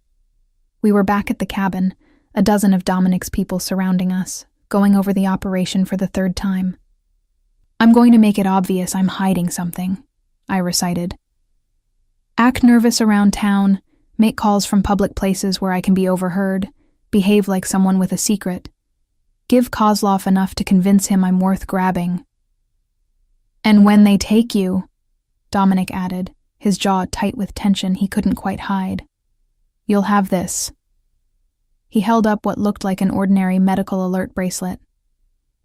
We were back at the cabin, a dozen of Dominic's people surrounding us, going over the operation for the third time. "I'm going to make it obvious I'm hiding something," I recited. "Act nervous around town, make calls from public places where I can be overheard, behave like someone with a secret. Give Kozlov enough to convince him I'm worth grabbing." "And when they take you," Dominic added, his jaw tight with tension he couldn't quite hide, "you'll have this." He held up what looked like an ordinary medical alert bracelet.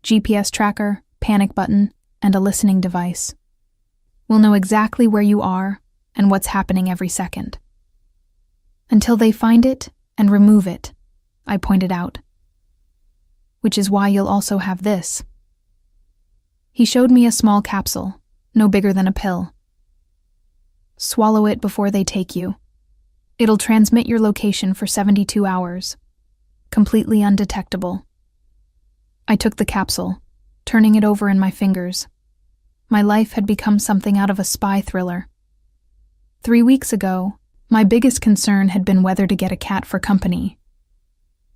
GPS tracker, panic button, and a listening device. "We'll know exactly where you are and what's happening every second." "Until they find it and remove it," I pointed out. "Which is why you'll also have this." He showed me a small capsule, no bigger than a pill. "Swallow it before they take you. It'll transmit your location for 72 hours. Completely undetectable." I took the capsule, turning it over in my fingers. My life had become something out of a spy thriller. 3 weeks ago, my biggest concern had been whether to get a cat for company.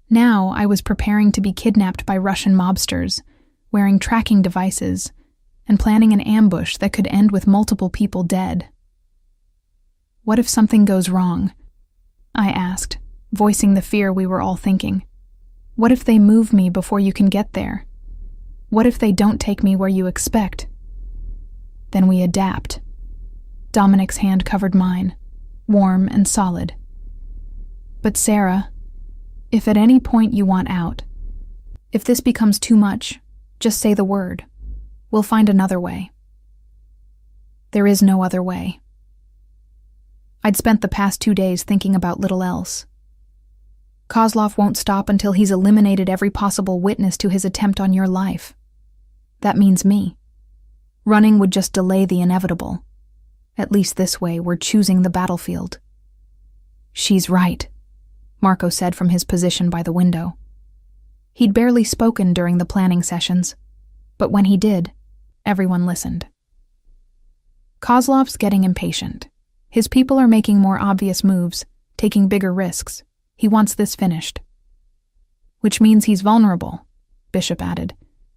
Now I was preparing to be kidnapped by Russian mobsters, wearing tracking devices, and planning an ambush that could end with multiple people dead. "What if something goes wrong?" I asked, voicing the fear we were all thinking. "What if they move me before you can get there? What if they don't take me where you expect?" "Then we adapt." Dominic's hand covered mine, warm and solid. "But Sarah, if at any point you want out, if this becomes too much, just say the word. We'll find another way." There is no other way. I'd spent the past 2 days thinking about little else. Kozlov won't stop until he's eliminated every possible witness to his attempt on your life. That means me. Running would just delay the inevitable. At least this way, we're choosing the battlefield. "She's right," Marco said from his position by the window. He'd barely spoken during the planning sessions, but when he did, everyone listened. "Kozlov's getting impatient. His people are making more obvious moves, taking bigger risks. He wants this finished." "Which means he's vulnerable," Bishop added.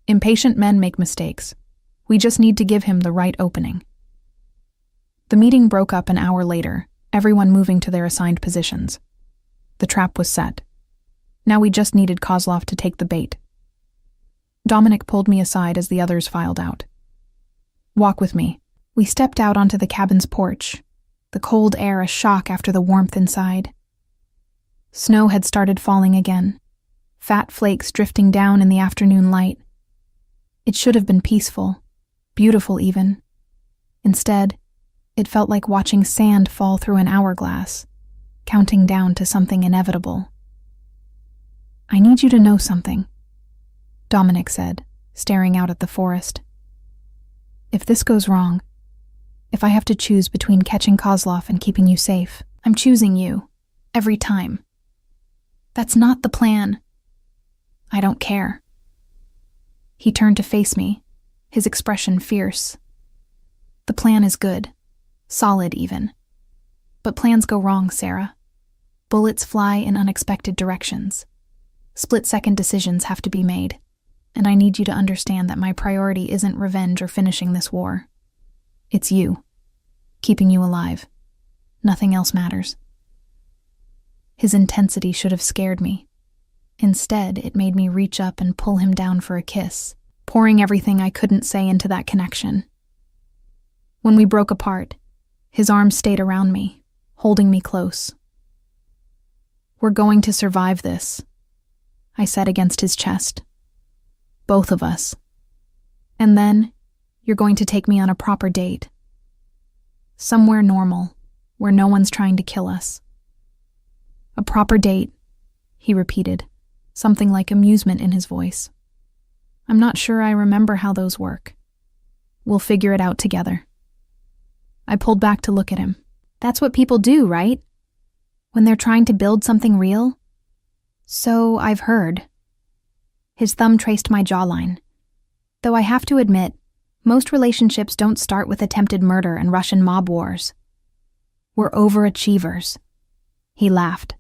"Impatient men make mistakes. We just need to give him the right opening." The meeting broke up an hour later, everyone moving to their assigned positions. The trap was set. Now we just needed Kozlov to take the bait. Dominic pulled me aside as the others filed out. "Walk with me." We stepped out onto the cabin's porch, the cold air a shock after the warmth inside. Snow had started falling again, fat flakes drifting down in the afternoon light. It should have been peaceful, beautiful even. Instead, it felt like watching sand fall through an hourglass, counting down to something inevitable. "I need you to know something," Dominic said, staring out at the forest. "If this goes wrong, if I have to choose between catching Kozlov and keeping you safe, I'm choosing you. Every time. That's not the plan. I don't care. He turned to face me, his expression fierce. The plan is good. Solid, even. But plans go wrong, Sarah. Bullets fly in unexpected directions. Split-second decisions have to be made, and I need you to understand that my priority isn't revenge or finishing this war. It's you. Keeping you alive. Nothing else matters. His intensity should have scared me. Instead, it made me reach up and pull him down for a kiss, pouring everything I couldn't say into that connection. When we broke apart, his arms stayed around me, holding me close. We're going to survive this, I said against his chest. Both of us. And then, you're going to take me on a proper date. Somewhere normal, where no one's trying to kill us. A proper date, he repeated, something like amusement in his voice. I'm not sure I remember how those work. We'll figure it out together. I pulled back to look at him. That's what people do, right? When they're trying to build something real? So I've heard. His thumb traced my jawline. Though I have to admit, most relationships don't start with attempted murder and Russian mob wars. We're overachievers. He laughed,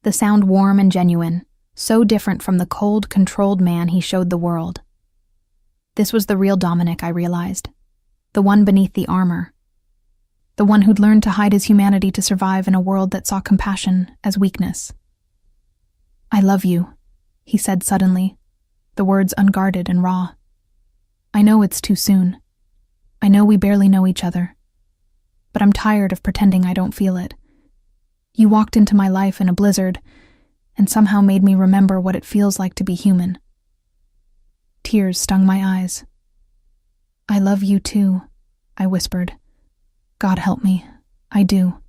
the sound warm and genuine, so different from the cold, controlled man he showed the world. This was the real Dominic, I realized. The one beneath the armor. The one who'd learned to hide his humanity to survive in a world that saw compassion as weakness. I love you, he said suddenly, the words unguarded and raw. I know it's too soon. I know we barely know each other. But I'm tired of pretending I don't feel it. You walked into my life in a blizzard and somehow made me remember what it feels like to be human. Tears stung my eyes. I love you too, I whispered. God help me, I do.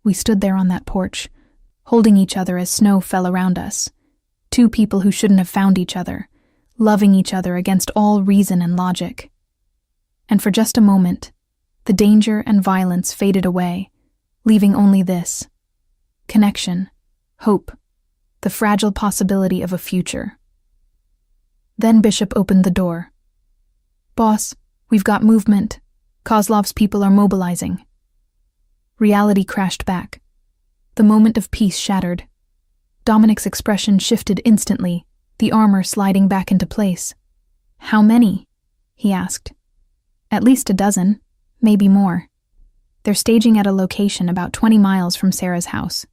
We stood there on that porch, holding each other as snow fell around us. Two people who shouldn't have found each other, loving each other against all reason and logic. And for just a moment, the danger and violence faded away, leaving only this: connection, hope, the fragile possibility of a future. Then Bishop opened the door. Boss, we've got movement. Kozlov's people are mobilizing. Reality crashed back. The moment of peace shattered. Dominic's expression shifted instantly, the armor sliding back into place. How many? He asked. At least a dozen, maybe more. They're staging at a location about 20 miles from Sarah's house.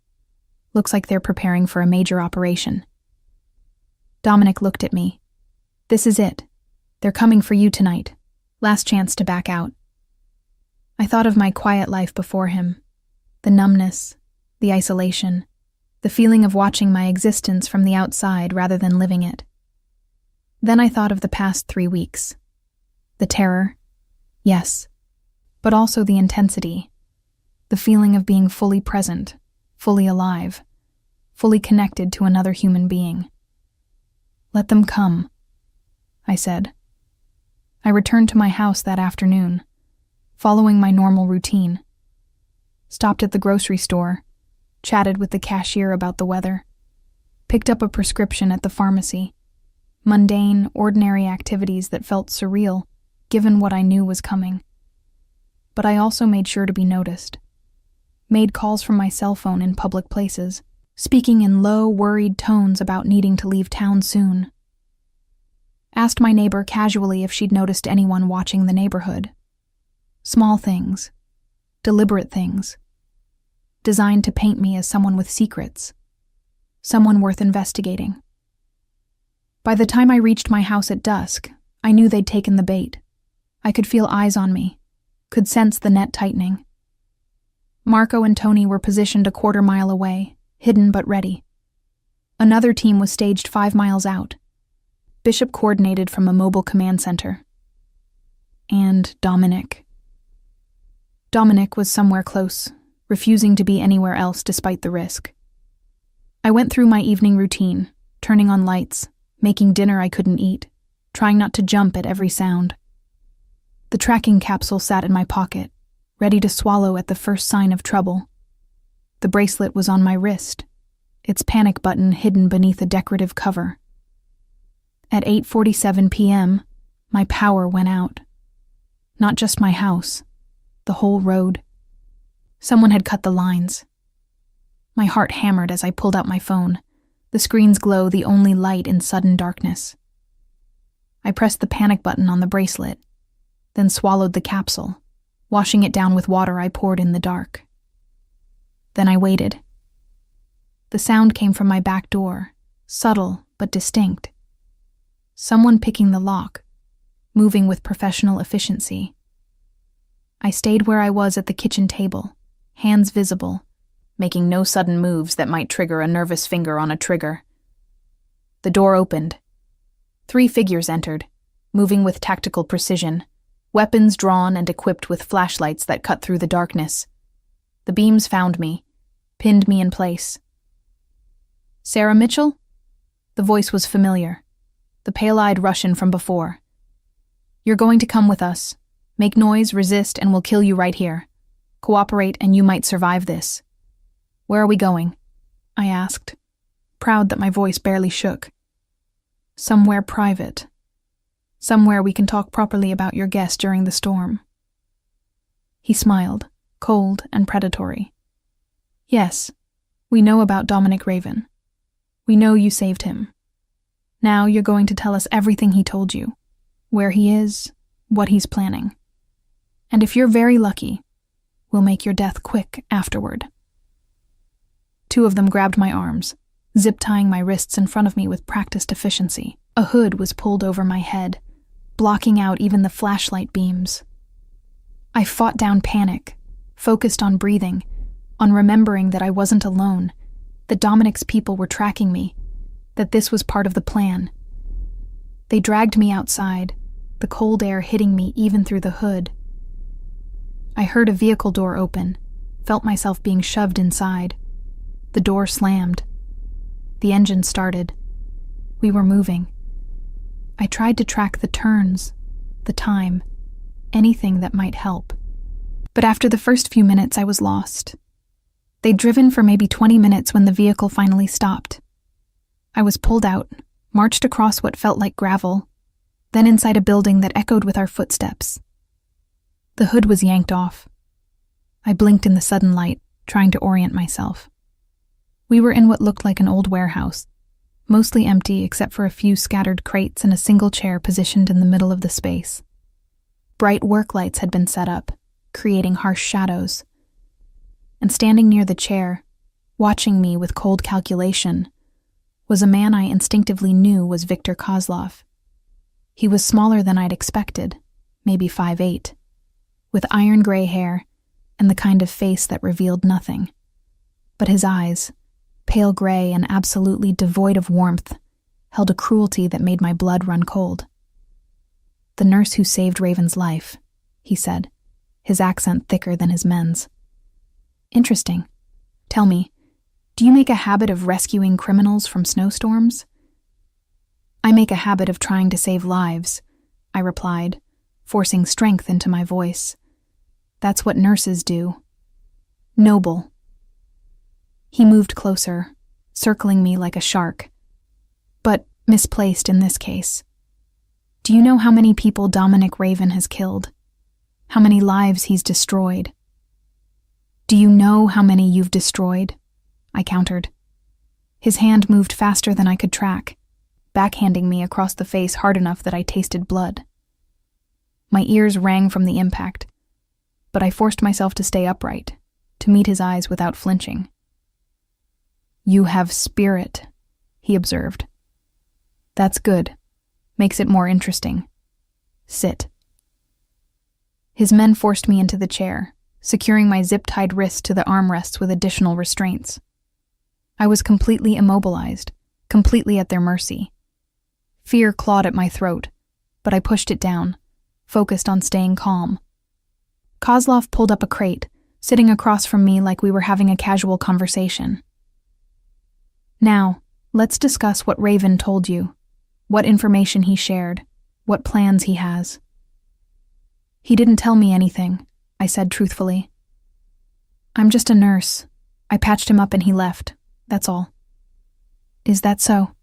Looks like they're preparing for a major operation. Dominic looked at me. This is it. They're coming for you tonight. Last chance to back out. I thought of my quiet life before him. The numbness, the isolation, the feeling of watching my existence from the outside rather than living it. Then I thought of the past 3 weeks. The terror, yes, but also the intensity, the feeling of being fully present, fully alive, fully connected to another human being. Let them come, I said. I returned to my house that afternoon, following my normal routine. Stopped at the grocery store, chatted with the cashier about the weather, picked up a prescription at the pharmacy. Mundane, ordinary activities that felt surreal, given what I knew was coming. But I also made sure to be noticed. Made calls from my cell phone in public places, speaking in low, worried tones about needing to leave town soon. Asked my neighbor casually if she'd noticed anyone watching the neighborhood. Small things. Deliberate things. Designed to paint me as someone with secrets. Someone worth investigating. By the time I reached my house at dusk, I knew they'd taken the bait. I could feel eyes on me, could sense the net tightening. Marco and Tony were positioned a quarter mile away, hidden but ready. Another team was staged 5 miles out. Bishop coordinated from a mobile command center. And Dominic. Dominic was somewhere close, refusing to be anywhere else despite the risk. I went through my evening routine, turning on lights, making dinner I couldn't eat, trying not to jump at every sound. The tracking capsule sat in my pocket, ready to swallow at the first sign of trouble. The bracelet was on my wrist, its panic button hidden beneath a decorative cover. At 8:47 p.m., my power went out. Not just my house, the whole road. Someone had cut the lines. My heart hammered as I pulled out my phone, the screen's glow the only light in sudden darkness. I pressed the panic button on the bracelet, then swallowed the capsule, washing it down with water I poured in the dark. Then I waited. The sound came from my back door, subtle but distinct. Someone picking the lock, moving with professional efficiency. I stayed where I was at the kitchen table, hands visible, making no sudden moves that might trigger a nervous finger on a trigger. The door opened. 3 figures entered, moving with tactical precision, weapons drawn and equipped with flashlights that cut through the darkness. The beams found me, pinned me in place. "Sarah Mitchell?" The voice was familiar, the pale-eyed Russian from before. "You're going to come with us. Make noise, resist, and we'll kill you right here. Cooperate and you might survive this." "Where are we going?" I asked, proud that my voice barely shook. "Somewhere private. Somewhere we can talk properly about your guest during the storm." He smiled, cold and predatory. "Yes, we know about Dominic Raven. We know you saved him. Now you're going to tell us everything he told you, where he is, what he's planning. And if you're very lucky, we'll make your death quick afterward." 2 of them grabbed my arms, zip-tying my wrists in front of me with practiced efficiency. A hood was pulled over my head, blocking out even the flashlight beams. I fought down panic, focused on breathing, on remembering that I wasn't alone, that Dominic's people were tracking me, that this was part of the plan. They dragged me outside, the cold air hitting me even through the hood. I heard a vehicle door open, felt myself being shoved inside. The door slammed. The engine started. We were moving. I tried to track the turns, the time, anything that might help. But after the first few minutes, I was lost. They'd driven for maybe 20 minutes when the vehicle finally stopped. I was pulled out, marched across what felt like gravel, then inside a building that echoed with our footsteps. The hood was yanked off. I blinked in the sudden light, trying to orient myself. We were in what looked like an old warehouse, mostly empty except for a few scattered crates and a single chair positioned in the middle of the space. Bright work lights had been set up, creating harsh shadows. And standing near the chair, watching me with cold calculation, was a man I instinctively knew was Viktor Kozlov. He was smaller than I'd expected, maybe 5'8", with iron gray hair and the kind of face that revealed nothing. But his eyes, pale gray and absolutely devoid of warmth, held a cruelty that made my blood run cold. "The nurse who saved Raven's life," he said, his accent thicker than his men's. "Interesting. Tell me, do you make a habit of rescuing criminals from snowstorms?" "I make a habit of trying to save lives," I replied, forcing strength into my voice. "That's what nurses do. Noble." He moved closer, circling me like a shark. "But misplaced in this case. Do you know how many people Dominic Raven has killed? How many lives he's destroyed?" "Do you know how many you've destroyed?" I countered. His hand moved faster than I could track, backhanding me across the face hard enough that I tasted blood. My ears rang from the impact, but I forced myself to stay upright, to meet his eyes without flinching. "You have spirit," he observed. "That's good. Makes it more interesting. Sit." His men forced me into the chair, securing my zip-tied wrists to the armrests with additional restraints. I was completely immobilized, completely at their mercy. Fear clawed at my throat, but I pushed it down, focused on staying calm. Kozlov pulled up a crate, sitting across from me like we were having a casual conversation. "Now, let's discuss what Raven told you, what information he shared, what plans he has." "He didn't tell me anything," I said truthfully. "I'm just a nurse. I patched him up and he left. That's all." "Is that so?"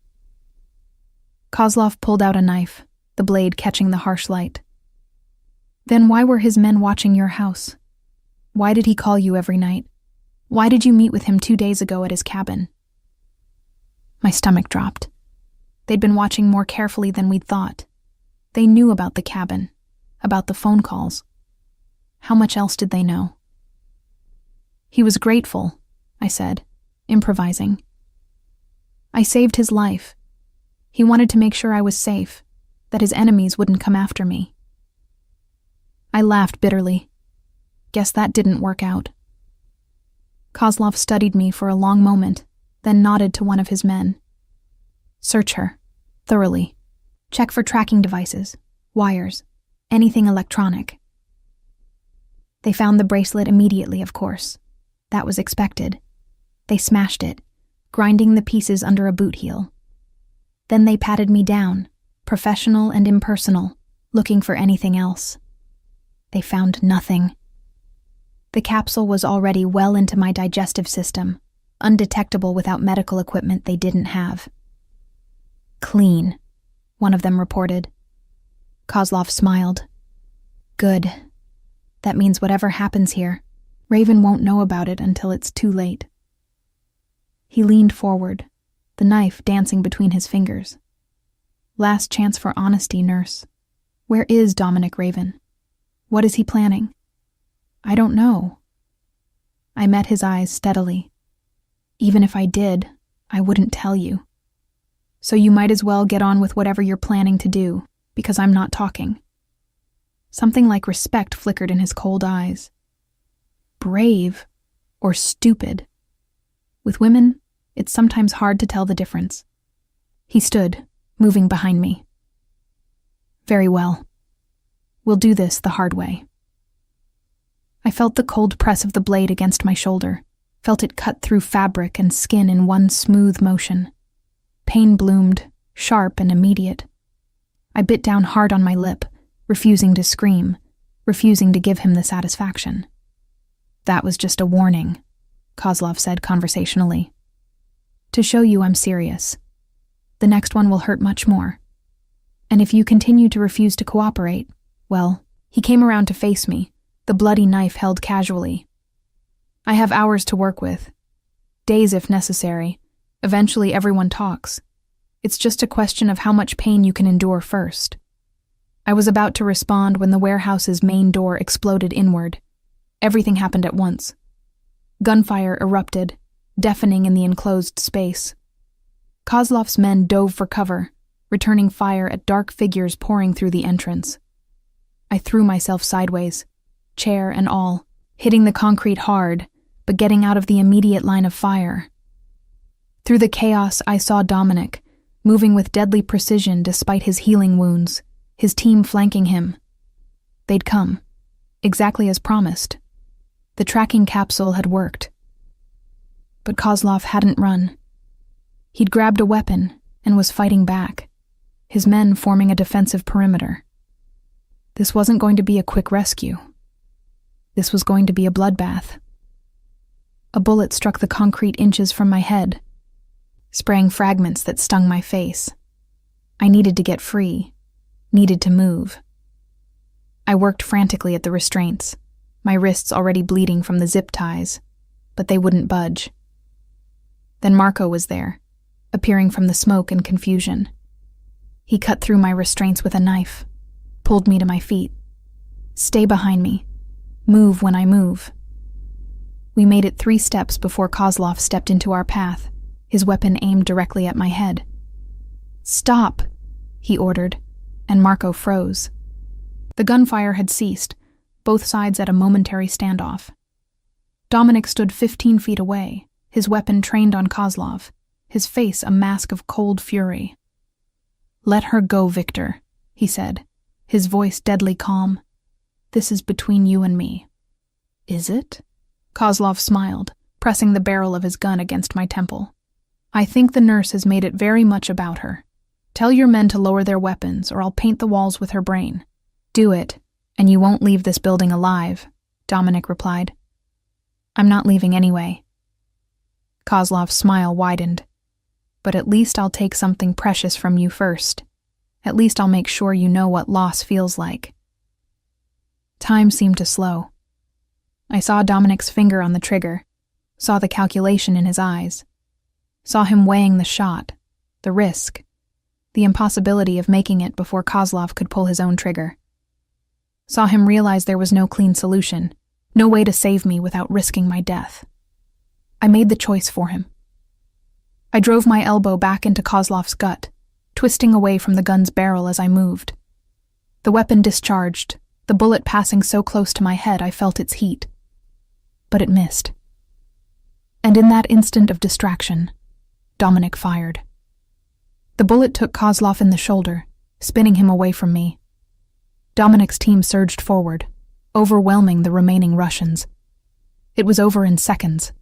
Kozlov pulled out a knife, the blade catching the harsh light. "Then why were his men watching your house? Why did he call you every night? Why did you meet with him 2 days ago at his cabin?" My stomach dropped. They'd been watching more carefully than we'd thought. They knew about the cabin, about the phone calls. How much else did they know? "He was grateful," I said, improvising. "I saved his life. He wanted to make sure I was safe, that his enemies wouldn't come after me." I laughed bitterly. Guess that didn't work out. Kozlov studied me for a long moment, then nodded to one of his men. "Search her, thoroughly. Check for tracking devices, wires, anything electronic." They found the bracelet immediately, of course. That was expected. They smashed it, grinding the pieces under a boot heel. Then they patted me down, professional and impersonal, looking for anything else. They found nothing. The capsule was already well into my digestive system, undetectable without medical equipment they didn't have. "Clean," one of them reported. Kozlov smiled. "Good. That means whatever happens here, Raven won't know about it until it's too late." He leaned forward, the knife dancing between his fingers. "Last chance for honesty, nurse. Where is Dominic Raven? What is he planning?" "I don't know." I met his eyes steadily. "Even if I did, I wouldn't tell you. So you might as well get on with whatever you're planning to do, because I'm not talking." Something like respect flickered in his cold eyes. Brave or stupid? With women, it's sometimes hard to tell the difference. He stood, moving behind me. "Very well. We'll do this the hard way." I felt the cold press of the blade against my shoulder, felt it cut through fabric and skin in one smooth motion. Pain bloomed, sharp and immediate. I bit down hard on my lip, refusing to scream, refusing to give him the satisfaction. "That was just a warning," Kozlov said conversationally. "To show you I'm serious. The next one will hurt much more. And if you continue to refuse to cooperate, well," he came around to face me, the bloody knife held casually. "I have hours to work with. Days if necessary. Eventually everyone talks. It's just a question of how much pain you can endure first." I was about to respond when the warehouse's main door exploded inward. Everything happened at once. Gunfire erupted, deafening in the enclosed space. Kozlov's men dove for cover, returning fire at dark figures pouring through the entrance. I threw myself sideways, chair and all, hitting the concrete hard, but getting out of the immediate line of fire. Through the chaos, I saw Dominic, moving with deadly precision despite his healing wounds, his team flanking him. They'd come, exactly as promised. The tracking capsule had worked. But Kozlov hadn't run. He'd grabbed a weapon and was fighting back, his men forming a defensive perimeter. This wasn't going to be a quick rescue. This was going to be a bloodbath. A bullet struck the concrete inches from my head, spraying fragments that stung my face. I needed to get free, needed to move. I worked frantically at the restraints, my wrists already bleeding from the zip ties, but they wouldn't budge. Then Marco was there, appearing from the smoke and confusion. He cut through my restraints with a knife, pulled me to my feet. "Stay behind me. Move when I move." We made it 3 steps before Kozlov stepped into our path, his weapon aimed directly at my head. "Stop," he ordered, and Marco froze. The gunfire had ceased, both sides at a momentary standoff. Dominic stood 15 feet away, his weapon trained on Kozlov, his face a mask of cold fury. "Let her go, Victor," he said, his voice deadly calm. "This is between you and me." "Is it?" Kozlov smiled, pressing the barrel of his gun against my temple. "I think the nurse has made it very much about her. Tell your men to lower their weapons, or I'll paint the walls with her brain." "Do it, and you won't leave this building alive," Dominic replied. "I'm not leaving anyway." Kozlov's smile widened. But at least I'll take something precious from you first. At least I'll make sure you know what loss feels like. Time seemed to slow. I saw Dominic's finger on the trigger, saw the calculation in his eyes, saw him weighing the shot, the risk, the impossibility of making it before Kozlov could pull his own trigger. Saw him realize there was no clean solution, no way to save me without risking my death. I made the choice for him. I drove my elbow back into Kozlov's gut, twisting away from the gun's barrel as I moved. The weapon discharged, the bullet passing so close to my head I felt its heat. But it missed. And in that instant of distraction, Dominic fired. The bullet took Kozlov in the shoulder, spinning him away from me. Dominic's team surged forward, overwhelming the remaining Russians. It was over in seconds.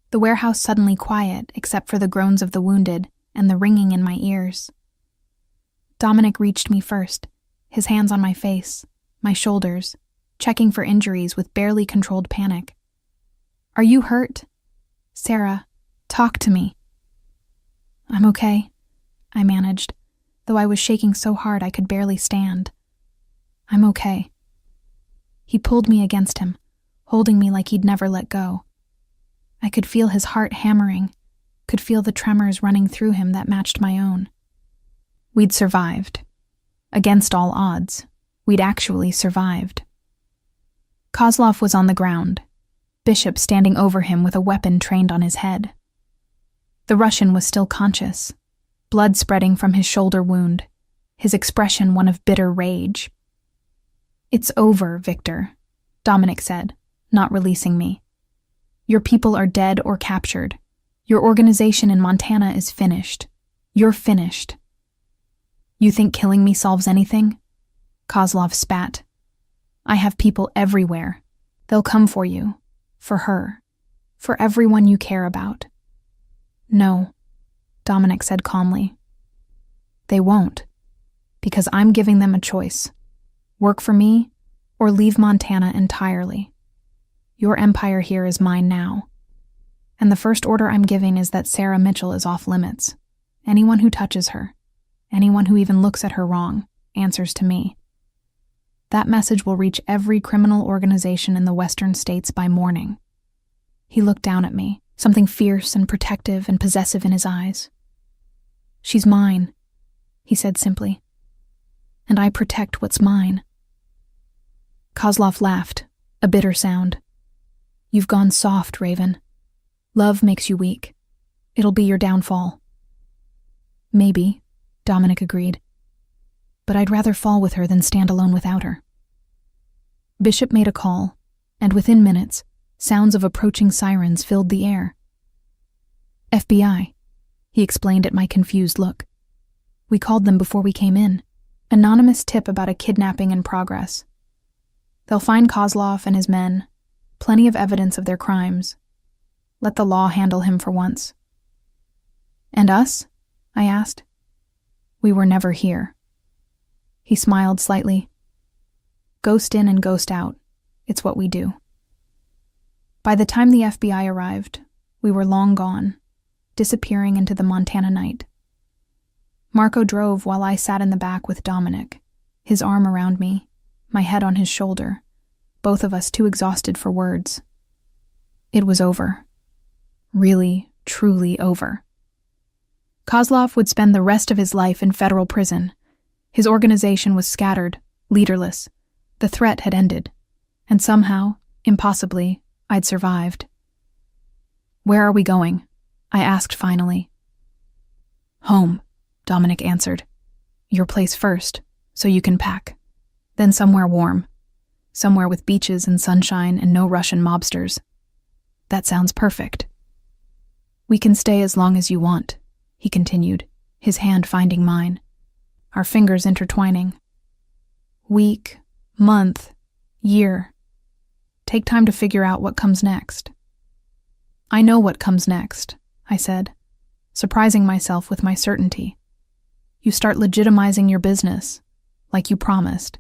The warehouse suddenly quiet except for the groans of the wounded and the ringing in my ears. Dominic reached me first, his hands on my face, my shoulders, checking for injuries with barely controlled panic. "Are you hurt? Sarah, talk to me." "I'm okay," I managed, though I was shaking so hard I could barely stand. "I'm okay." He pulled me against him, holding me like he'd never let go. I could feel his heart hammering, could feel the tremors running through him that matched my own. We'd survived. Against all odds, we'd actually survived. Kozlov was on the ground, Bishop standing over him with a weapon trained on his head. The Russian was still conscious, blood spreading from his shoulder wound, his expression one of bitter rage. "It's over, Victor," Dominic said, not releasing me. "Your people are dead or captured. Your organization in Montana is finished. You're finished." "You think killing me solves anything?" Kozlov spat. "I have people everywhere. They'll come for you, for her, for everyone you care about." "No," Dominic said calmly. "They won't, because I'm giving them a choice. Work for me or leave Montana entirely. Your empire here is mine now. And the first order I'm giving is that Sarah Mitchell is off limits. Anyone who touches her, anyone who even looks at her wrong, answers to me. That message will reach every criminal organization in the western states by morning." He looked down at me, something fierce and protective and possessive in his eyes. "She's mine," he said simply. "And I protect what's mine." Kozlov laughed, a bitter sound. "You've gone soft, Raven. Love makes you weak. It'll be your downfall." "Maybe," Dominic agreed. "But I'd rather fall with her than stand alone without her." Bishop made a call, and within minutes, sounds of approaching sirens filled the air. "FBI," he explained at my confused look. "We called them before we came in. Anonymous tip about a kidnapping in progress. They'll find Kozlov and his men, plenty of evidence of their crimes. Let the law handle him for once." "And us?" I asked. "We were never here." He smiled slightly. "Ghost in and ghost out. It's what we do." By the time the FBI arrived, we were long gone, disappearing into the Montana night. Marco drove while I sat in the back with Dominic, his arm around me, my head on his shoulder, both of us too exhausted for words. It was over. Really, truly over. Kozlov would spend the rest of his life in federal prison. His organization was scattered, leaderless. The threat had ended, and somehow, impossibly, I'd survived. "Where are we going?" I asked finally. "Home," Dominic answered. "Your place first, so you can pack. Then somewhere warm. Somewhere with beaches and sunshine and no Russian mobsters." "That sounds perfect." "We can stay as long as you want," he continued, his hand finding mine, our fingers intertwining. "Week, month, year. Take time to figure out what comes next." "I know what comes next," I said, surprising myself with my certainty. "You start legitimizing your business, like you promised.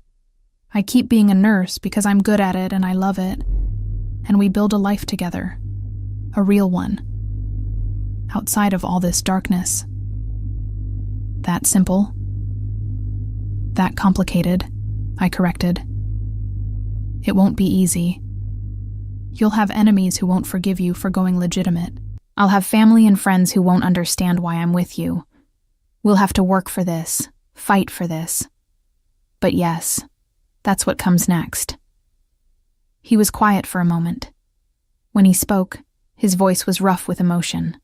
I keep being a nurse because I'm good at it and I love it, and we build a life together, a real one." outside of all this darkness. That simple? That complicated, I corrected. It won't be easy. You'll have enemies who won't forgive you for going legitimate. I'll have family and friends who won't understand why I'm with you. We'll have to work for this, fight for this. But yes, that's what comes next. He was quiet for a moment. When he spoke, his voice was rough with emotion.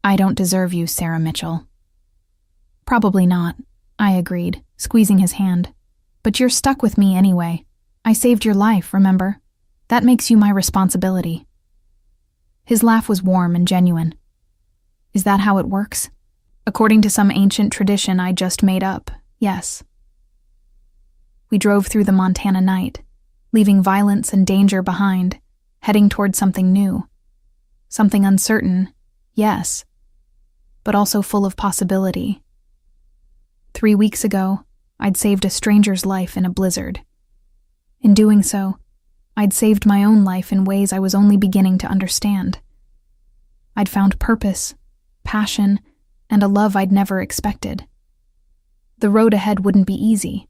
I don't deserve you, Sarah Mitchell. Probably not, I agreed, squeezing his hand. But you're stuck with me anyway. I saved your life, remember? That makes you my responsibility. His laugh was warm and genuine. Is that how it works? According to some ancient tradition I just made up, yes. We drove through the Montana night, leaving violence and danger behind, heading toward something new. Something uncertain, yes, but also full of possibility. 3 weeks ago, I'd saved a stranger's life in a blizzard. In doing so, I'd saved my own life in ways I was only beginning to understand. I'd found purpose, passion, and a love I'd never expected. The road ahead wouldn't be easy.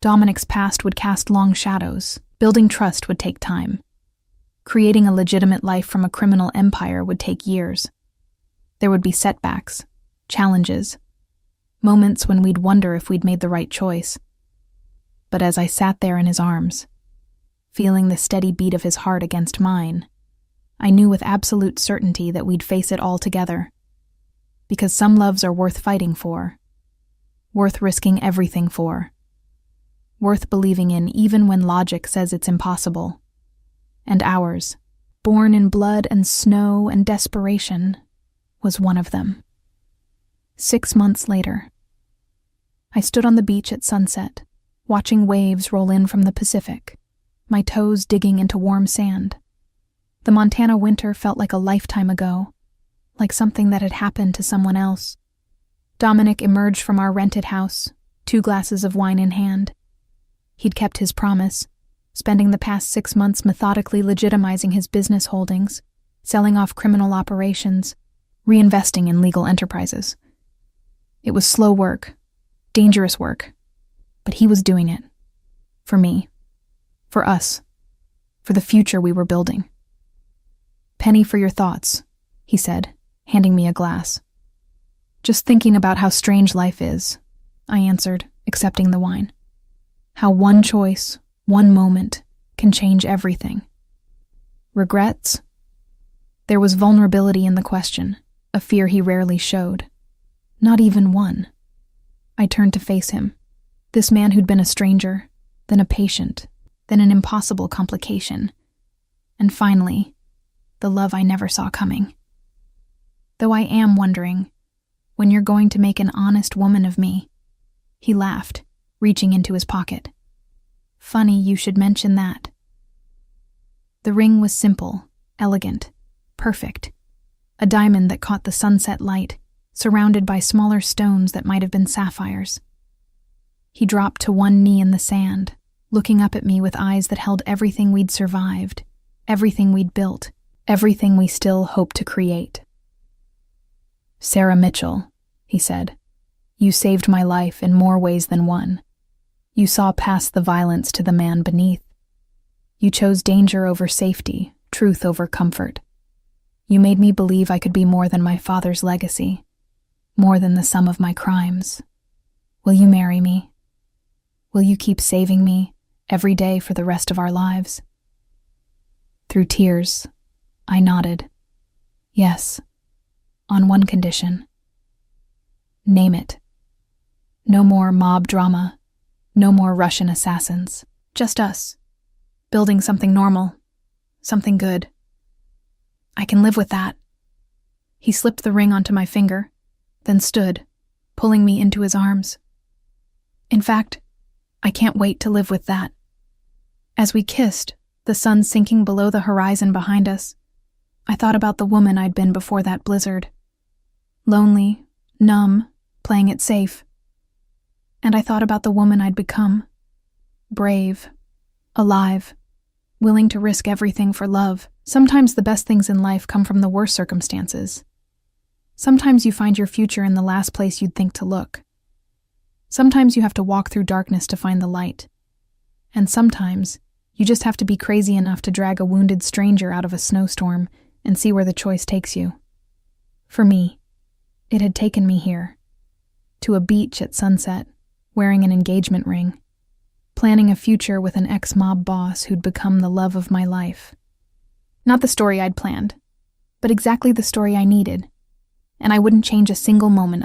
Dominic's past would cast long shadows. Building trust would take time. Creating a legitimate life from a criminal empire would take years. There would be setbacks, challenges, moments when we'd wonder if we'd made the right choice. But as I sat there in his arms, feeling the steady beat of his heart against mine, I knew with absolute certainty that we'd face it all together. Because some loves are worth fighting for, worth risking everything for, worth believing in even when logic says it's impossible. And ours, born in blood and snow and desperation, was one of them. 6 months later, I stood on the beach at sunset, watching waves roll in from the Pacific, my toes digging into warm sand. The Montana winter felt like a lifetime ago, like something that had happened to someone else. Dominic emerged from our rented house, 2 glasses of wine in hand. He'd kept his promise, spending the past 6 months methodically legitimizing his business holdings, selling off criminal operations, reinvesting in legal enterprises. It was slow work, dangerous work, but he was doing it. For me. For us. For the future we were building. Penny for your thoughts, he said, handing me a glass. Just thinking about how strange life is, I answered, accepting the wine. How one choice, one moment, can change everything. Regrets? There was vulnerability in the question, a fear he rarely showed. Not even one. I turned to face him. This man who'd been a stranger, then a patient, then an impossible complication. And finally, the love I never saw coming. Though I am wondering, when you're going to make an honest woman of me. He laughed, reaching into his pocket. Funny you should mention that. The ring was simple, elegant, perfect. A diamond that caught the sunset light, surrounded by smaller stones that might have been sapphires. He dropped to one knee in the sand, looking up at me with eyes that held everything we'd survived, everything we'd built, everything we still hope to create. Sarah Mitchell, he said, you saved my life in more ways than one. You saw past the violence to the man beneath. You chose danger over safety, truth over comfort. You made me believe I could be more than my father's legacy, more than the sum of my crimes. Will you marry me? Will you keep saving me every day for the rest of our lives? Through tears, I nodded. Yes, on one condition. Name it. No more mob drama, no more Russian assassins. Just us, building something normal, something good. I can live with that. He slipped the ring onto my finger, then stood, pulling me into his arms. In fact, I can't wait to live with that. As we kissed, the sun sinking below the horizon behind us, I thought about the woman I'd been before that blizzard. Lonely, numb, playing it safe. And I thought about the woman I'd become. Brave, alive, willing to risk everything for love. Sometimes the best things in life come from the worst circumstances, Sometimes you find your future in the last place you'd think to look. Sometimes you have to walk through darkness to find the light. And sometimes you just have to be crazy enough to drag a wounded stranger out of a snowstorm and see where the choice takes you. For me, it had taken me here, to a beach at sunset, wearing an engagement ring, planning a future with an ex-mob boss who'd become the love of my life. Not the story I'd planned, but exactly the story I needed, and I wouldn't change a single moment